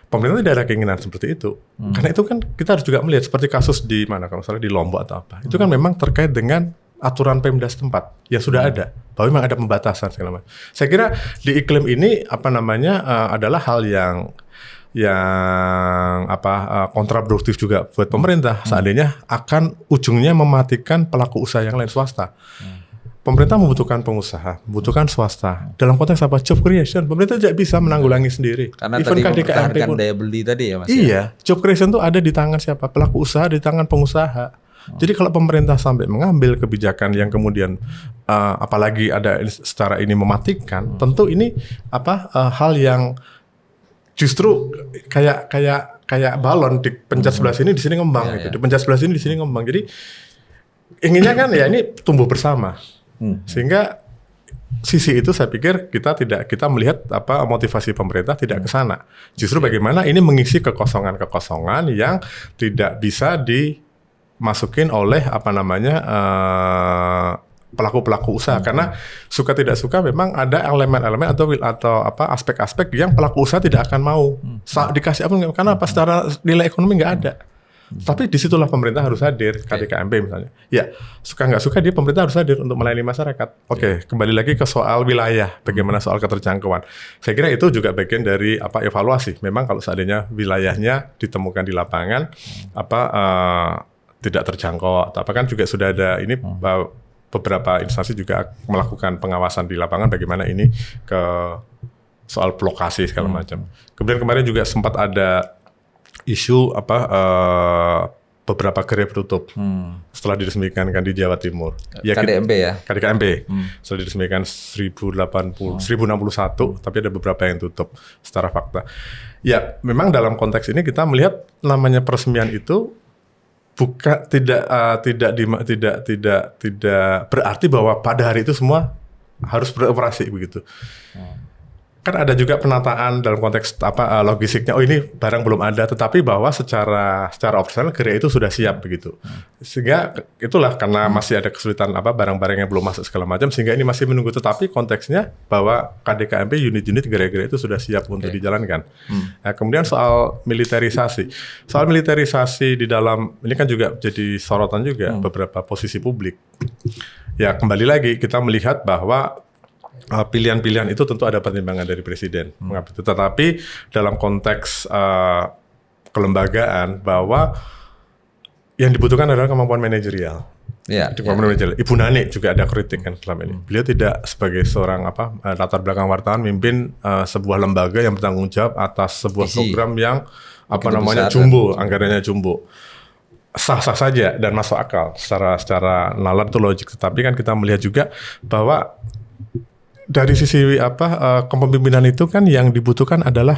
pemerintah tidak ada keinginan seperti itu. Karena itu kan kita harus juga melihat seperti kasus di mana, kalau misalnya di Lombok atau apa. Itu kan memang terkait dengan aturan Pemda setempat yang sudah ada, bahwa memang ada pembatasan segala macam. Saya kira di iklim ini adalah hal yang kontraproduktif juga buat pemerintah. Seandainya akan ujungnya mematikan pelaku usaha yang lain, swasta. Pemerintah membutuhkan pengusaha, membutuhkan swasta. Dalam konteks apa? Job creation. Pemerintah tidak bisa menanggulangi sendiri.
Karena tadi mempertahankan daya beli tadi ya Mas.
Iya, job creation itu ada di tangan siapa? Pelaku usaha, di tangan pengusaha. Jadi kalau pemerintah sampai mengambil kebijakan yang kemudian apalagi ada secara ini mematikan, tentu ini hal yang justru kayak balon dipencet sebelah sini, di sini ngembang gitu. Dipencet sebelah sini, di sini ngembang. Jadi inginnya kan ya ini tumbuh bersama. Sehingga sisi itu saya pikir kita melihat motivasi pemerintah tidak ke sana. Justru bagaimana ini mengisi kekosongan yang tidak bisa dimasukin oleh pelaku-pelaku usaha. Karena suka tidak suka memang ada elemen-elemen atau aspek-aspek yang pelaku usaha tidak akan mau dikasih apa, karena secara nilai ekonomi nggak ada. Tapi disitulah pemerintah harus hadir, KDKMP misalnya. Ya, suka nggak suka pemerintah harus hadir untuk melayani masyarakat. Oke, kembali lagi ke soal wilayah, bagaimana soal keterjangkauan. Saya kira itu juga bagian dari evaluasi. Memang kalau seandainya wilayahnya ditemukan di lapangan, tidak terjangkau, atau kan juga sudah ada ini beberapa instansi juga melakukan pengawasan di lapangan bagaimana ini ke soal lokasi segala macam. Kemudian kemarin juga sempat ada isu beberapa gerai tutup setelah diresmikan kan di Jawa Timur. Ya,
KDMP ya?
KDKMP. Setelah diresmikan 1061, tapi ada beberapa yang tutup secara fakta. Ya, memang dalam konteks ini kita melihat namanya peresmian itu tidak berarti bahwa pada hari itu semua harus beroperasi begitu. kan ada juga penataan dalam konteks logistiknya. Oh ini barang belum ada, tetapi bahwa secara operasional gerai itu sudah siap begitu. Sehingga itulah karena masih ada kesulitan barang-barang yang belum masuk segala macam, sehingga ini masih menunggu. Tetapi konteksnya bahwa KDKMP unit-unit gerai-gerai itu sudah siap untuk dijalankan. Nah, kemudian soal militerisasi di dalam ini kan juga jadi sorotan juga beberapa posisi publik. Ya kembali lagi kita melihat bahwa pilihan-pilihan itu tentu ada pertimbangan dari presiden. Tetapi dalam konteks kelembagaan bahwa yang dibutuhkan adalah kemampuan manajerial. Ibu Nani juga ada kritik kan selama ini. Beliau tidak sebagai seorang latar belakang wartawan mimpin sebuah lembaga yang bertanggung jawab atas sebuah program yang jumbo, anggarannya jumbo. Sah-sah saja dan masuk akal secara nalar itu logik. Tetapi kan kita melihat juga bahwa dari sisi kepemimpinan itu kan yang dibutuhkan adalah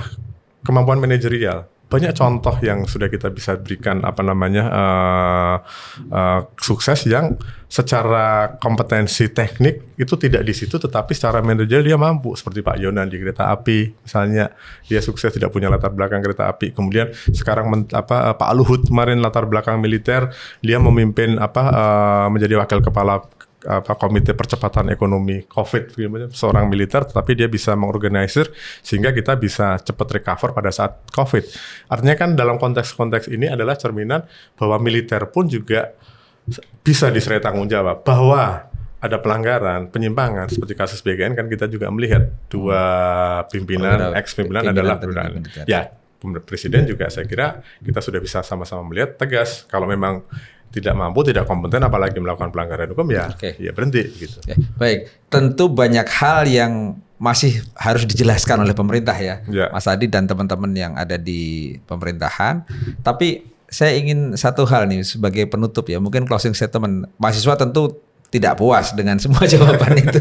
kemampuan manajerial. Banyak contoh yang sudah kita bisa berikan sukses yang secara kompetensi teknik itu tidak di situ, tetapi secara manajerial dia mampu. Seperti Pak Yonan di kereta api misalnya, dia sukses tidak punya latar belakang kereta api. Kemudian sekarang Pak Luhut kemarin latar belakang militer, dia memimpin menjadi wakil kepala Komite Percepatan Ekonomi COVID, seorang militer, tetapi dia bisa mengorganisir sehingga kita bisa cepat recover pada saat COVID. Artinya kan dalam konteks-konteks ini adalah cerminan bahwa militer pun juga bisa diserai tanggung jawab bahwa ada pelanggaran, penyimpangan seperti kasus BGN kan kita juga melihat dua pimpinan, ex-pimpinan adalah ya presiden juga saya kira kita sudah bisa sama-sama melihat tegas kalau memang tidak mampu, tidak kompeten, apalagi melakukan pelanggaran hukum ya berhenti gitu.
Baik, tentu banyak hal yang masih harus dijelaskan oleh pemerintah ya, Mas Adi dan teman-teman yang ada di pemerintahan. Tapi saya ingin satu hal nih sebagai penutup ya, mungkin closing statement. Mahasiswa tentu tidak puas dengan semua jawaban itu.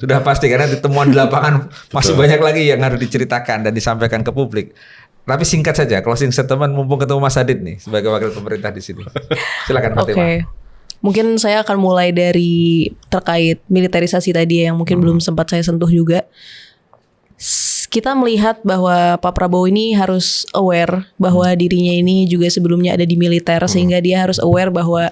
Sudah pasti karena di temuan di lapangan masih banyak lagi yang harus diceritakan dan disampaikan ke publik. Tapi singkat saja, closing statement mumpung ketemu Mas Adit nih sebagai wakil pemerintah di sini. Silakan Fatima.
Mungkin saya akan mulai dari terkait militerisasi tadi yang mungkin belum sempat saya sentuh juga. Kita melihat bahwa Pak Prabowo ini harus aware bahwa dirinya ini juga sebelumnya ada di militer, sehingga dia harus aware bahwa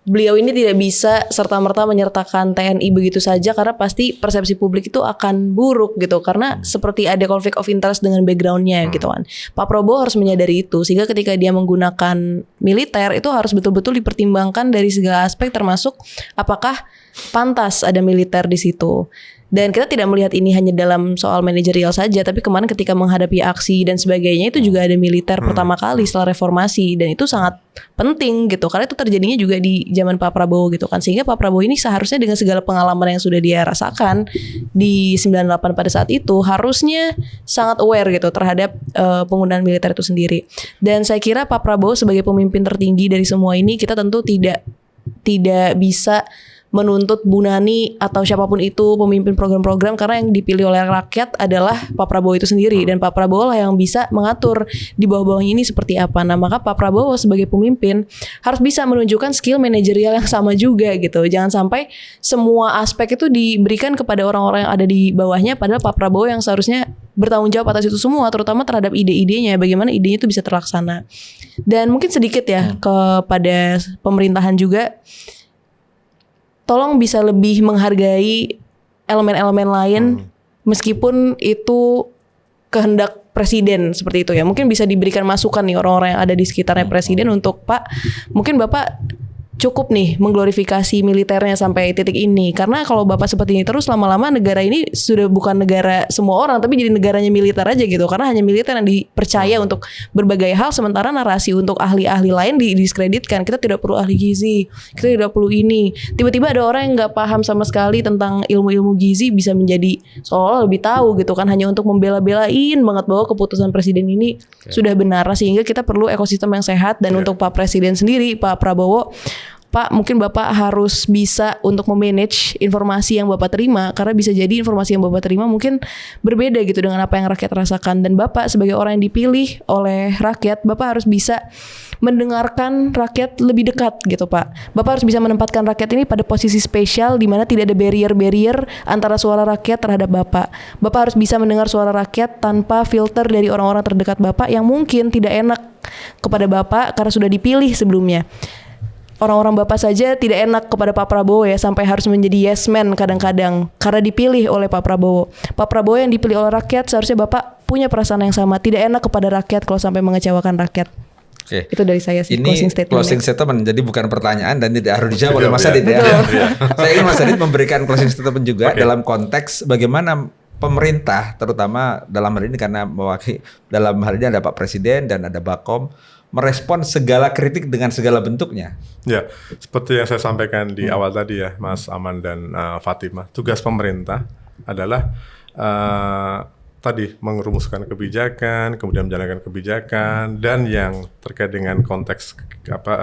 beliau ini tidak bisa serta-merta menyertakan TNI begitu saja karena pasti persepsi publik itu akan buruk gitu karena seperti ada konflik of interest dengan backgroundnya gitu kan. Pak Prabowo harus menyadari itu sehingga ketika dia menggunakan militer itu harus betul-betul dipertimbangkan dari segala aspek termasuk apakah pantas ada militer di situ. Dan kita tidak melihat ini hanya dalam soal manajerial saja, tapi kemarin ketika menghadapi aksi dan sebagainya itu juga ada militer pertama kali setelah reformasi dan itu sangat penting gitu karena itu terjadinya juga di zaman Pak Prabowo gitu kan sehingga Pak Prabowo ini seharusnya dengan segala pengalaman yang sudah dia rasakan di 98 pada saat itu harusnya sangat aware gitu terhadap penggunaan militer itu sendiri. Dan saya kira Pak Prabowo sebagai pemimpin tertinggi dari semua ini kita tentu tidak bisa menuntut Bu Nani atau siapapun itu pemimpin program-program karena yang dipilih oleh rakyat adalah Pak Prabowo itu sendiri dan Pak Prabowo lah yang bisa mengatur di bawah-bawahnya ini seperti apa. Nah maka Pak Prabowo sebagai pemimpin harus bisa menunjukkan skill manajerial yang sama juga gitu. Jangan sampai semua aspek itu diberikan kepada orang-orang yang ada di bawahnya padahal Pak Prabowo yang seharusnya bertanggung jawab atas itu semua terutama terhadap ide-idenya bagaimana idenya itu bisa terlaksana. Dan mungkin sedikit ya kepada pemerintahan juga tolong bisa lebih menghargai elemen-elemen lain meskipun itu kehendak presiden seperti itu ya. Mungkin bisa diberikan masukan nih orang-orang yang ada di sekitarnya presiden untuk Pak, mungkin Bapak cukup nih mengglorifikasi militernya sampai titik ini karena kalau Bapak seperti ini terus lama-lama negara ini sudah bukan negara semua orang tapi jadi negaranya militer aja gitu karena hanya militer yang dipercaya untuk berbagai hal sementara narasi untuk ahli-ahli lain didiskreditkan. Kita tidak perlu ahli gizi, kita tidak perlu ini. Tiba-tiba ada orang yang nggak paham sama sekali tentang ilmu-ilmu gizi bisa menjadi seolah lebih tahu gitu kan hanya untuk membela-belain banget bahwa keputusan presiden ini sudah benar sehingga kita perlu ekosistem yang sehat dan untuk Pak Presiden sendiri Pak Prabowo Pak, mungkin Bapak harus bisa untuk memanage informasi yang Bapak terima, karena bisa jadi informasi yang Bapak terima mungkin berbeda gitu dengan apa yang rakyat rasakan. Dan Bapak sebagai orang yang dipilih oleh rakyat, Bapak harus bisa mendengarkan rakyat lebih dekat gitu Pak. Bapak harus bisa menempatkan rakyat ini pada posisi spesial di mana tidak ada barrier antara suara rakyat terhadap Bapak. Bapak harus bisa mendengar suara rakyat tanpa filter dari orang-orang terdekat Bapak yang mungkin tidak enak kepada Bapak karena sudah dipilih sebelumnya. Orang-orang Bapak saja tidak enak kepada Pak Prabowo ya, sampai harus menjadi yes man kadang-kadang karena dipilih oleh Pak Prabowo. Pak Prabowo yang dipilih oleh rakyat, seharusnya Bapak punya perasaan yang sama, tidak enak kepada rakyat kalau sampai mengecewakan rakyat.
Oke.
Itu dari saya sih,
Ini closing statement jadi bukan pertanyaan dan tidak harus dijawab oleh Mas Adit ya. Saya ingin Mas Adit memberikan closing statement juga dalam konteks bagaimana pemerintah, terutama dalam hal ini karena mewakili, dalam hal ini ada Pak Presiden dan ada Bakom, merespon segala kritik dengan segala bentuknya.
Ya, seperti yang saya sampaikan di awal tadi ya, Mas Aman dan Fatimah, tugas pemerintah adalah tadi merumuskan kebijakan, kemudian menjalankan kebijakan, dan yang terkait dengan konteks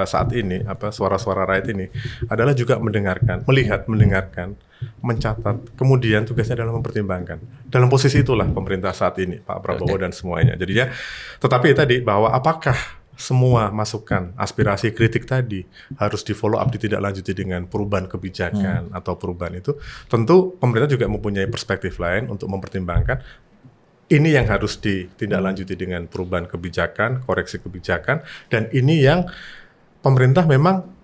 saat ini, suara-suara rakyat ini adalah juga mendengarkan, melihat, mendengarkan, mencatat, kemudian tugasnya adalah mempertimbangkan. Dalam posisi itulah pemerintah saat ini, Pak Prabowo dan semuanya. Jadinya, tetapi tadi bahwa apakah semua masukan, aspirasi, kritik tadi harus di follow up, ditindaklanjuti dengan perubahan kebijakan atau perubahan itu, tentu pemerintah juga mempunyai perspektif lain untuk mempertimbangkan ini yang harus ditindaklanjuti dengan perubahan kebijakan, koreksi kebijakan, dan ini yang pemerintah memang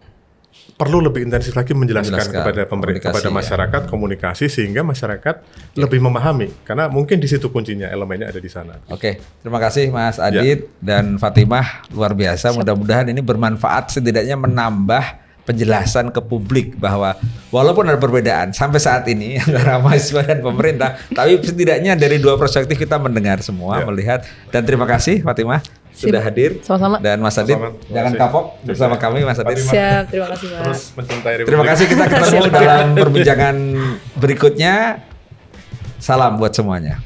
perlu lebih intensif lagi menjelaskan kepada pemerintah, kepada masyarakat, komunikasi sehingga masyarakat lebih memahami, karena mungkin di situ kuncinya, elemennya ada di sana.
Oke, terima kasih Mas Adit dan Fatimah, luar biasa. Mudah-mudahan ini bermanfaat, setidaknya menambah penjelasan ke publik bahwa walaupun ada perbedaan sampai saat ini antara mahasiswa dan pemerintah, tapi setidaknya dari dua perspektif kita mendengar semua, melihat. Dan terima kasih Fatimah sudah hadir.
Sama-sama.
Dan Mas Adit, jangan kapok bersama kami Mas Adit.
Siap, terima kasih Mas.
Terus mencintai Republik.
Terima kasih, kita ketemu dalam perbincangan berikutnya. Salam buat semuanya.